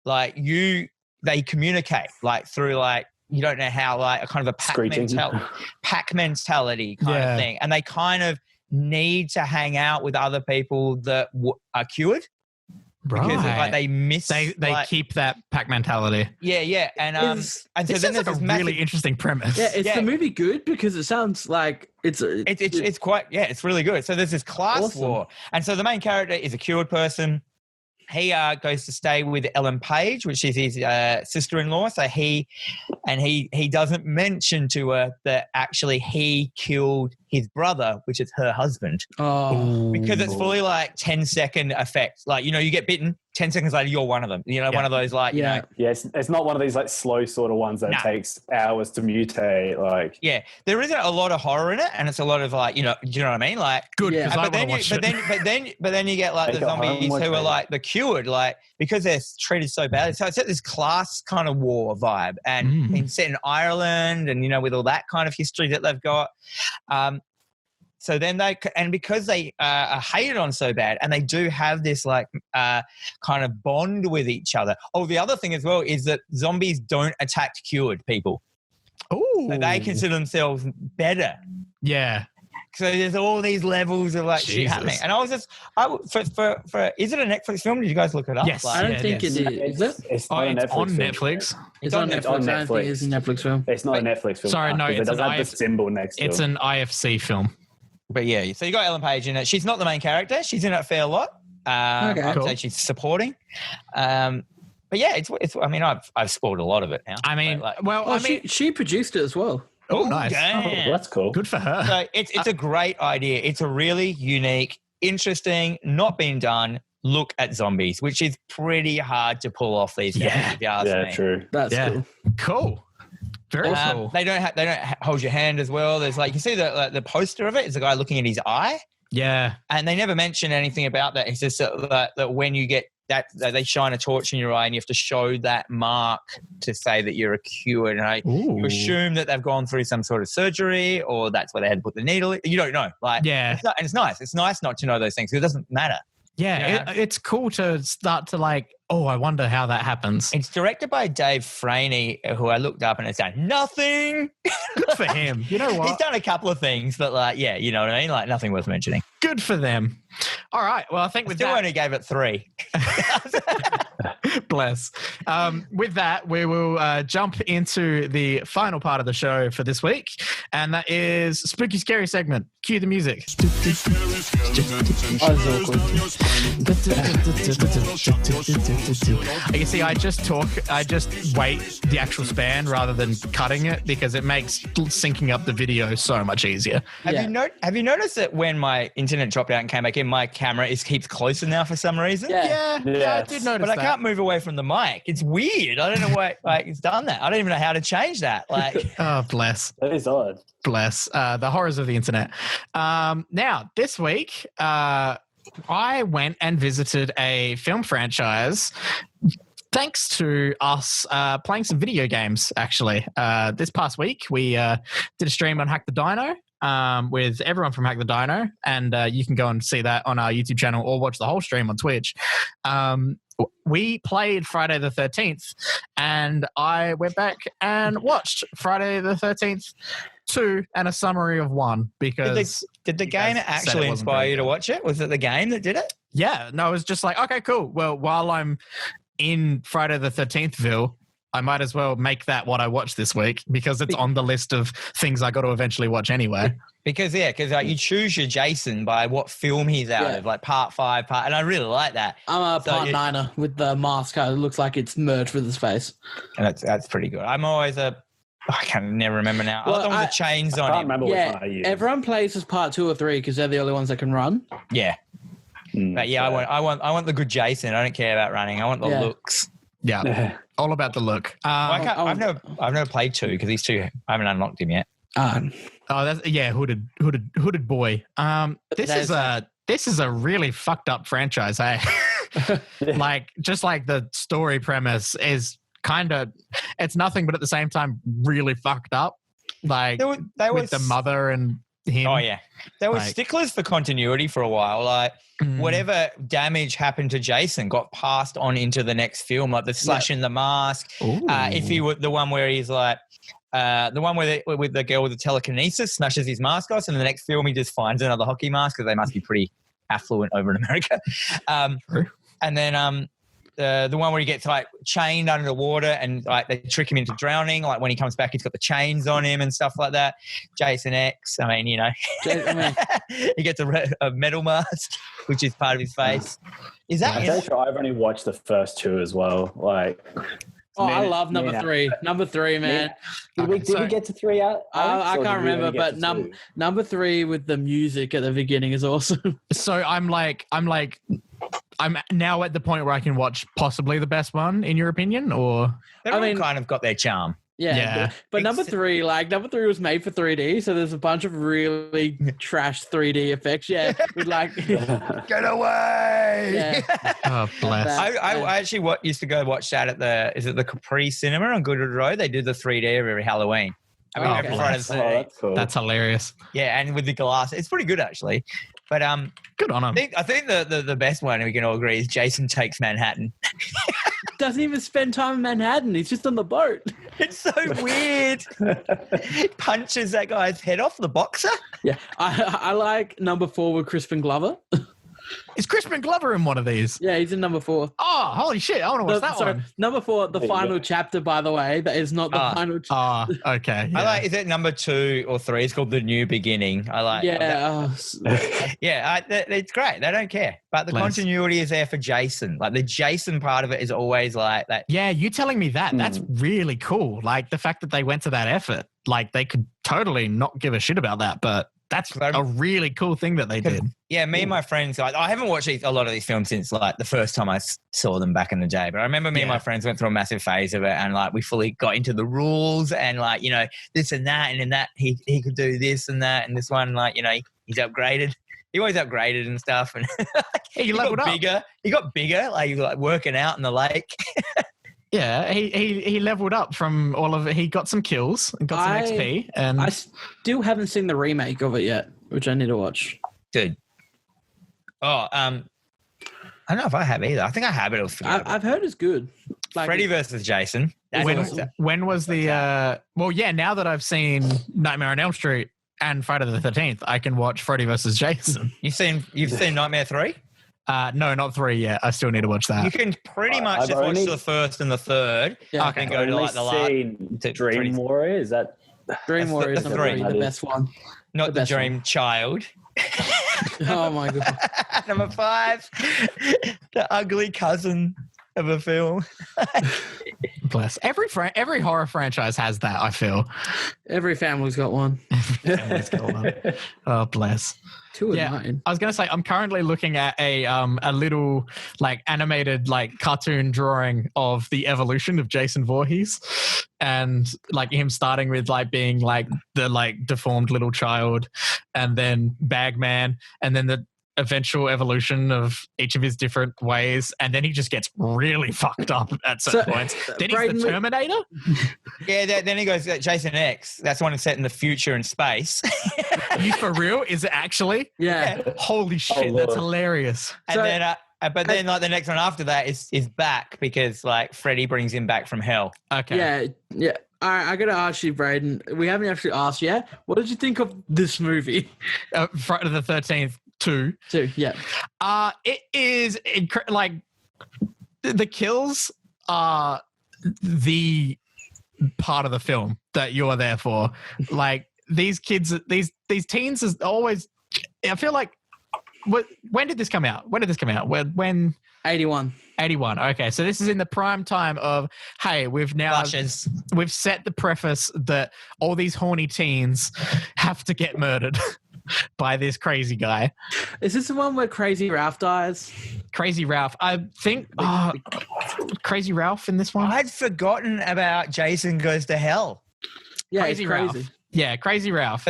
like they communicate like through like, you don't know how, like a kind of a pack mentality kind of thing. And they kind of need to hang out with other people that are cured. Right. Because like they miss, they keep that pack mentality. Yeah, and so then there's like a really interesting premise. Yeah, is the movie good? Because it sounds like it's quite it's really good. So there's this class war, and so the main character is a cured person. He goes to stay with Ellen Page, which is his sister-in-law. So he doesn't mention to her that actually he killed his brother, which is her husband. Oh, because it's fully like 10-second effect. Like, you know, you get bitten, 10 seconds later, you're one of them. You know, one of those like, you know. Yeah, it's not one of these like slow sort of ones that takes hours to mutate. Like, yeah, there isn't a lot of horror in it, and it's a lot of like, you know, do you know what I mean? Like, good. Yeah. But then you get like the zombies who are like the cured, like because they're treated so badly. So it's at this class kind of war vibe, and it's set in Ireland, and you know, with all that kind of history that they've got. So then because they are hated on so bad, and they do have this like kind of bond with each other. Oh, the other thing as well is that zombies don't attack cured people. Oh, so they consider themselves better. Yeah. So there's all these levels of like shit happening. And I was just, is it a Netflix film? Did you guys look it up? Yes. I don't think it is. Is it? It's not a Netflix on film. Netflix. It's on Netflix. It's on I don't think it's a Netflix film. It's not a Netflix film. Sorry, no, it it's doesn't have the symbol next to it. It's an IFC film. But yeah, so you got Ellen Page in it. She's not the main character. She's in it a fair lot. I'd say she's supporting. But yeah, it's. I mean, I've spoiled a lot of it now. I mean, she produced it as well. Oh, nice. Damn. Oh, that's cool. Good for her. So it's a great idea. It's a really unique, interesting, not been done look at zombies, which is pretty hard to pull off these days. If you ask me. True. That's cool. Cool. Very cool. They don't hold your hand as well. There's like, you see the poster of it is a guy looking at his eye. Yeah. And they never mention anything about that. It's just that when you get that they shine a torch in your eye and you have to show that mark to say that you're a cured. And you assume that they've gone through some sort of surgery, or that's where they had to put the needle in. You don't know. Like, and it's nice. It's nice not to know those things because it doesn't matter. Yeah, it's cool to start to like, I wonder how that happens. It's directed by Dave Franey, who I looked up and it's done nothing. Good for him. You know what? He's done a couple of things, but like, yeah, you know what I mean? Like nothing worth mentioning. Good for them. All right. Well, I think with that, only gave it 3. Bless. With that, we will jump into the final part of the show for this week, and that is Spooky Scary segment. Cue the music. You see, I just wait the actual span rather than cutting it because it makes syncing up the video so much easier. Have you noticed that when my internet dropped out and came back in, my camera keeps closer now for some reason? Yeah, I did notice that. But I can't move away from the mic. It's weird. I don't know why it's done that. I don't even know how to change that. Like, oh, bless. That is odd. Bless. The horrors of the internet. Now, this week, I went and visited a film franchise thanks to us playing some video games, actually. This past week, we did a stream on Hack the Dino with everyone from Hack the Dino, and you can go and see that on our YouTube channel or watch the whole stream on Twitch. We played Friday the 13th, and I went back and watched Friday the 13th 2 and a summary of 1 because did the game actually inspire you to watch it? Was it the game that did it? Yeah, no, it was just like, okay, cool. Well, while I'm in Friday the 13thville, I might as well make that what I watch this week because it's on the list of things I got to eventually watch anyway. Because like, you choose your Jason by what film he's out of, like part 5, and I really like that. I'm a part 9er with the mask. It looks like it's merged with his face. And that's pretty good. I'm always I can never remember now. Well, I like the one with the chains on him. I can't remember which one I used. Everyone plays as part 2 or 3 because they're the only ones that can run. Yeah. But yeah, I want the good Jason. I don't care about running. I want the looks. Yeah, all about the look. I've never played 2 because these 2 I haven't unlocked him yet. Hooded boy. This is a really fucked up franchise. Hey, like just like the story premise is kind of, it's nothing but at the same time really fucked up. Like with the mother and him. Oh yeah, they were sticklers for continuity for a while. Like whatever damage happened to Jason got passed on into the next film, like the slash in the mask. If he were the one where he's like. The one with the girl with the telekinesis smashes his mask off, and in the next film he just finds another hockey mask because they must be pretty affluent over in America. And then the one where he gets like chained under the water and like they trick him into drowning. Like when he comes back, he's got the chains on him and stuff like that. Jason X. I mean, he gets a metal mask, which is part of his face. Is that? I'm sure I've only watched the first 2 as well. Like. I love number 3. Number 3, man. Did we get to 3 out? I can't remember, but number 3 with the music at the beginning is awesome. So I'm now at the point where I can watch possibly the best one, in your opinion, or they've kind of got their charm. Yeah. But number 3 was made for 3D, so there's a bunch of really trash 3D effects. Yeah, with like get away. Yeah. Oh, bless. I actually used to go watch that at is it the Capri Cinema on Goodwood Road? They do the 3D every Halloween. Every Friday. That's cool. That's hilarious. Yeah, and with the glass, it's pretty good actually. But good on him. I think the best one we can all agree is Jason Takes Manhattan. Doesn't even spend time in Manhattan. He's just on the boat. It's so weird. He punches that guy's head off, the boxer. Yeah, I like number 4 with Crispin Glover. Is Crispin Glover in one of these? Yeah, he's in number 4. Oh, holy shit. I want to watch that one. Number 4, the final chapter, by the way. That is not the final chapter. Oh, okay. Yeah. I like, is it number 2 or 3? It's called The New Beginning. I like it's great. They don't care. But the continuity is there for Jason. Like the Jason part of it is always like that. Yeah, you telling me that. That's really cool. Like the fact that they went to that effort. Like they could totally not give a shit about that, but that's a really cool thing that they did. Yeah, me and my friends, I haven't watched a lot of these films since like the first time I saw them back in the day. But I remember me and my friends went through a massive phase of it, and like we fully got into the rules and like, this and that, and in that he could do this and that, and this one, like, he's upgraded. He always upgraded and stuff, and he leveled up. Bigger. He got bigger, like he was like working out in the lake. Yeah, he leveled up from all of it. He got some kills and got some XP. And I still haven't seen the remake of it yet, which I need to watch. Dude. Oh, I don't know if I have either. I think I have it. I've heard it's good. Like Freddy versus Jason. When was the? Now that I've seen Nightmare on Elm Street and Friday the 13th, I can watch Freddy versus Jason. You've seen Nightmare 3? No, not 3 yet. I still need to watch that. You can pretty much just watch the first and the third. Yeah, and go to like the last. Dream Warrior, is that? Dream Warrior is the best one. Not the Dream Child. Oh my god. Number 5, the ugly cousin of a film. Bless. Every horror franchise has that, I feel. Every family's got one. Oh, bless. 2 and 9. I was gonna say I'm currently looking at a little like animated like cartoon drawing of the evolution of Jason Voorhees, and like him starting with like being like the like deformed little child, and then Bagman, and then the eventual evolution of each of his different ways, and then he just gets really fucked up at certain points. Then he's the Terminator. Yeah, then he goes Jason X. That's one that's set in the future in space. Are you for real? Is it actually? Yeah. Holy shit, that's hilarious. And then like the next one after that is back because like Freddy brings him back from hell. Okay. Yeah. All right, I got to ask you, Braden. We haven't actually asked yet. What did you think of this movie? Friday the 13th. 2, yeah. It is like the kills are the part of the film that you're there for. Like these kids, these teens is always. I feel like. When did this come out? When 81. 81. Okay, so this is in the prime time of, hey, we've set the preface that all these horny teens have to get murdered by this crazy guy. Is this the one where Crazy Ralph dies? Crazy Ralph. I think Crazy Ralph in this one. I'd forgotten about Jason Goes to Hell. Yeah, Crazy it's Ralph. crazy. Yeah, Crazy Ralph.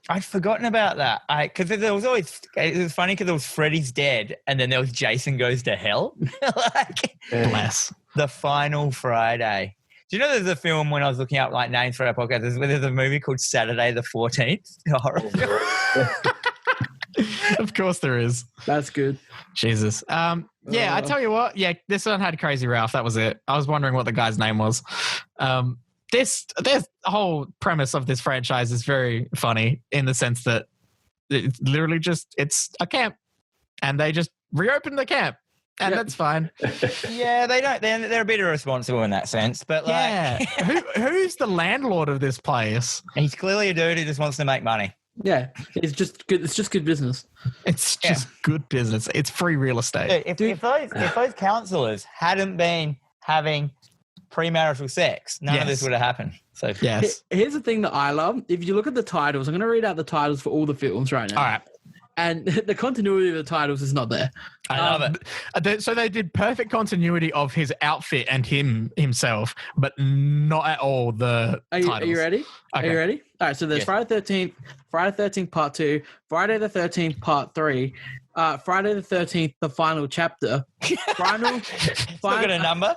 I'd forgotten about that. Because it was funny because there was Freddy's Dead and then there was Jason Goes to Hell. Like, Bless. The Final Friday. Do you know there's a film when I was looking up like names for our podcast? There's a movie called Saturday the 14th. A horror film. Of course there is. That's good. Jesus. Yeah, I tell you what. Yeah, this one had Crazy Ralph. That was it. I was wondering what the guy's name was. This whole premise of this franchise is very funny in the sense that it's literally it's a camp and they just reopen the camp and that's fine. Yeah, they're a bit irresponsible in that sense, but like, yeah. Who's the landlord of this place? He's clearly a dude who just wants to make money. Yeah, it's just good. It's just good business. It's just good business. It's free real estate. If those counselors hadn't been having premarital sex, none of this would have happened. So yes. Here's the thing that I love. If you look at the titles, I'm going to read out the titles for all the films right now. All right. And the continuity of the titles is not there. I love it. So they did perfect continuity of his outfit and himself, but not at all the titles. Are you ready? Okay. Are you ready? All right. So there's Friday the 13th, Friday the 13th Part 2, Friday the 13th Part 3, Friday the 13th, the final chapter. Final. Look at a number.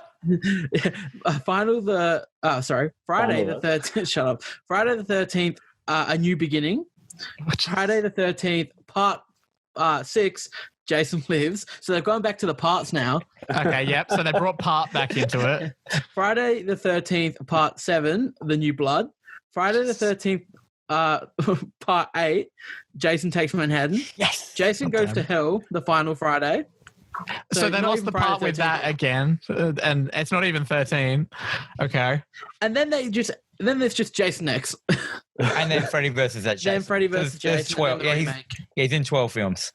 Friday the 13th. Shut up. Friday the 13th, A New Beginning. Friday the 13th, Part 6, Jason Lives. So they've gone back to the parts now. Okay, yep. So they brought Part back into it. Friday the 13th, Part 7, The New Blood. Friday the 13th, Part 8, Jason Takes Manhattan. Yes. Jason Goes to Hell, the final Friday. So they lost the part with that again, and it's not even 13. Okay. And then there's just Jason X. And then Freddy versus that Jason. Then Freddy versus Jason. 12. Yeah, he's in 12 films.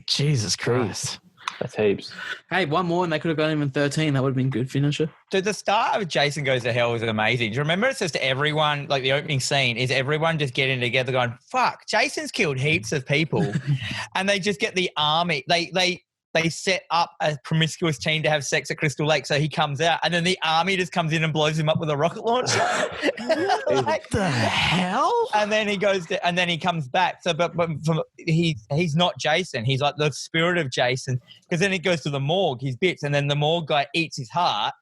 Jesus Christ. That's heaps. Hey, one more and they could have gone even 13. That would have been good finisher. So the start of Jason Goes to Hell is amazing. Do you remember it's just everyone, like the opening scene is everyone just getting together going, fuck, Jason's killed heaps of people. And they just get the army. They set up a promiscuous teen to have sex at Crystal Lake, so he comes out, and then the army just comes in and blows him up with a rocket launcher. What the hell? And then he and then he comes back. So, but he's not Jason. He's like the spirit of Jason, because then he goes to the morgue, his bits, and then the morgue guy eats his heart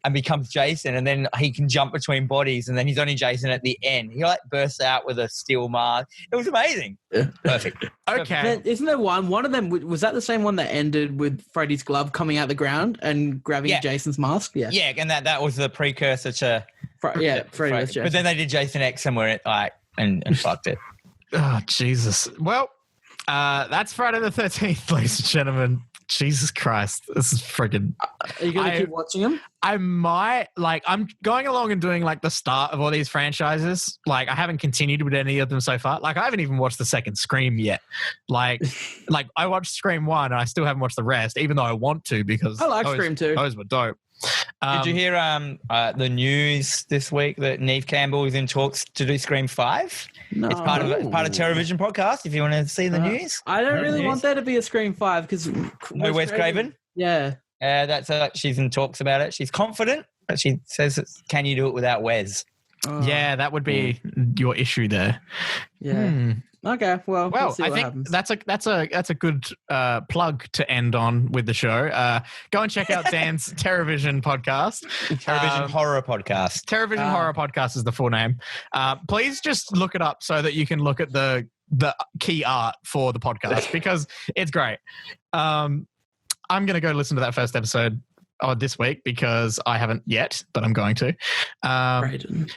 and becomes Jason, and then he can jump between bodies, and then he's only Jason at the end. He like bursts out with a steel mask. It was amazing. Perfect. Okay. Then, isn't there one of them, was that the same one that ended with Freddy's glove coming out the ground and grabbing Jason's mask? Yeah. Yeah, and that was the precursor to Freddy versus Jason. But then they did Jason X somewhere and fucked it. Oh, Jesus. Well, that's Friday the 13th, ladies and gentlemen. Jesus Christ. This is friggin'... Are you going to keep watching them? I might. Like, I'm going along and doing, like, the start of all these franchises. Like, I haven't continued with any of them so far. Like, I haven't even watched the second Scream yet. Like, I watched Scream 1 and I still haven't watched the rest, even though I want to because... I like Scream 2. Those were dope. Did you hear the news this week that Neve Campbell is in talks to do Scream 5? No. It's part of TerraVision podcast if you want to see the news. I don't really want there to be a Scream 5 because... No, Wes Craven? Yeah. She's in talks about it. She's confident, but she says, can you do it without Wes? Yeah, that would be your issue there. Yeah. Okay. Well, I think that's a good plug to end on with the show. Go and check out Dan's TerraVision podcast. TerraVision Horror Podcast. TerraVision Horror Podcast is the full name. Please just look it up so that you can look at the key art for the podcast because it's great. I'm going to go listen to that first episode this week because I haven't yet, but I'm going to.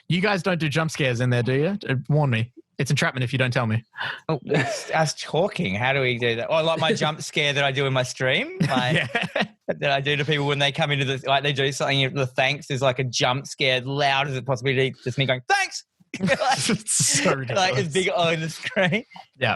You guys don't do jump scares in there, do you? Warn me. It's entrapment if you don't tell me. Oh, us talking. How do we do that? Oh, like my jump scare that I do in my stream. Yeah. that I do to people when they come into the, like they do something, the thanks is like a jump scare, loud as it possibly is, just me going, thanks! It's so ridiculous. Like it's big on the screen. Yeah.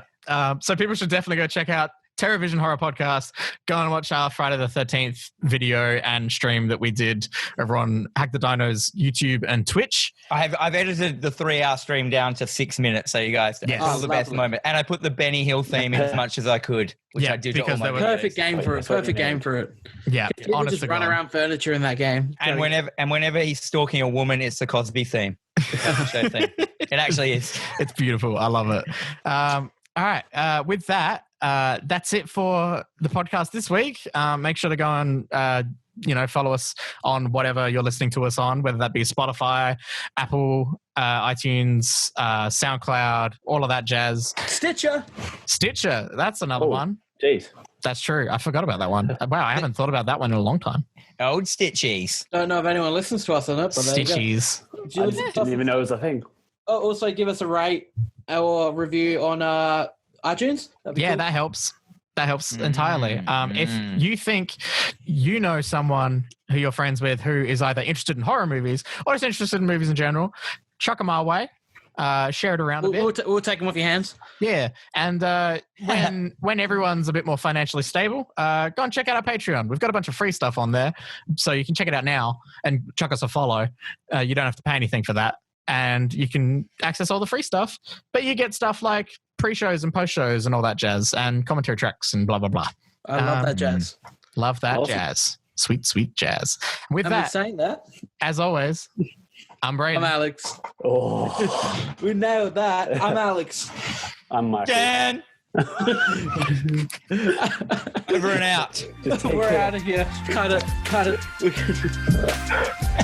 So people should definitely go check out TerraVision Horror Podcast. Go and watch our Friday the 13th video and stream that we did over on Hack the Dino's YouTube and Twitch. I've edited the 3-hour stream down to 6 minutes, so you guys Yes. all the best moment. And I put the Benny Hill theme in as much as I could, which Yeah, I do to all because my they were- videos. Perfect game for it. Perfect game for it. Yeah. People Honest just to run God. around furniture in that game. And whenever he's stalking a woman, it's the Cosby theme. The show theme. It actually is. It's beautiful. I love it. All right. With that, that's it for the podcast this week. Make sure to go and follow us on whatever you're listening to us on, whether that be Spotify, Apple, iTunes, SoundCloud, all of that jazz. Stitcher. That's another one. Jeez. That's true. I forgot about that one. Wow, I haven't thought about that one in a long time. Old Stitchies. Don't know if anyone listens to us on it, but there you go. Stitchies. Did you I listen to us? didn't even know it was a thing. Oh, also, give us a rate or review on iTunes. That'd be Yeah, cool. that helps. That helps entirely. If you think you know someone who you're friends with who is either interested in horror movies or just interested in movies in general, chuck them our way. Share it around a bit. We'll take them off your hands. Yeah. And when everyone's a bit more financially stable, go and check out our Patreon. We've got a bunch of free stuff on there. So you can check it out now and chuck us a follow. You don't have to pay anything for that. And you can access all the free stuff. But you get stuff like pre-shows and post-shows and all that jazz and commentary tracks and blah, blah, blah. I love that jazz. Love that Awesome. jazz. Sweet, sweet jazz. With Have we that, saying that? as always, I'm Brayden. I'm Alex. Oh, We nailed that. I'm Alex. I'm Michael. Dan! Over and out. Just take We're care. out of here. Cut it.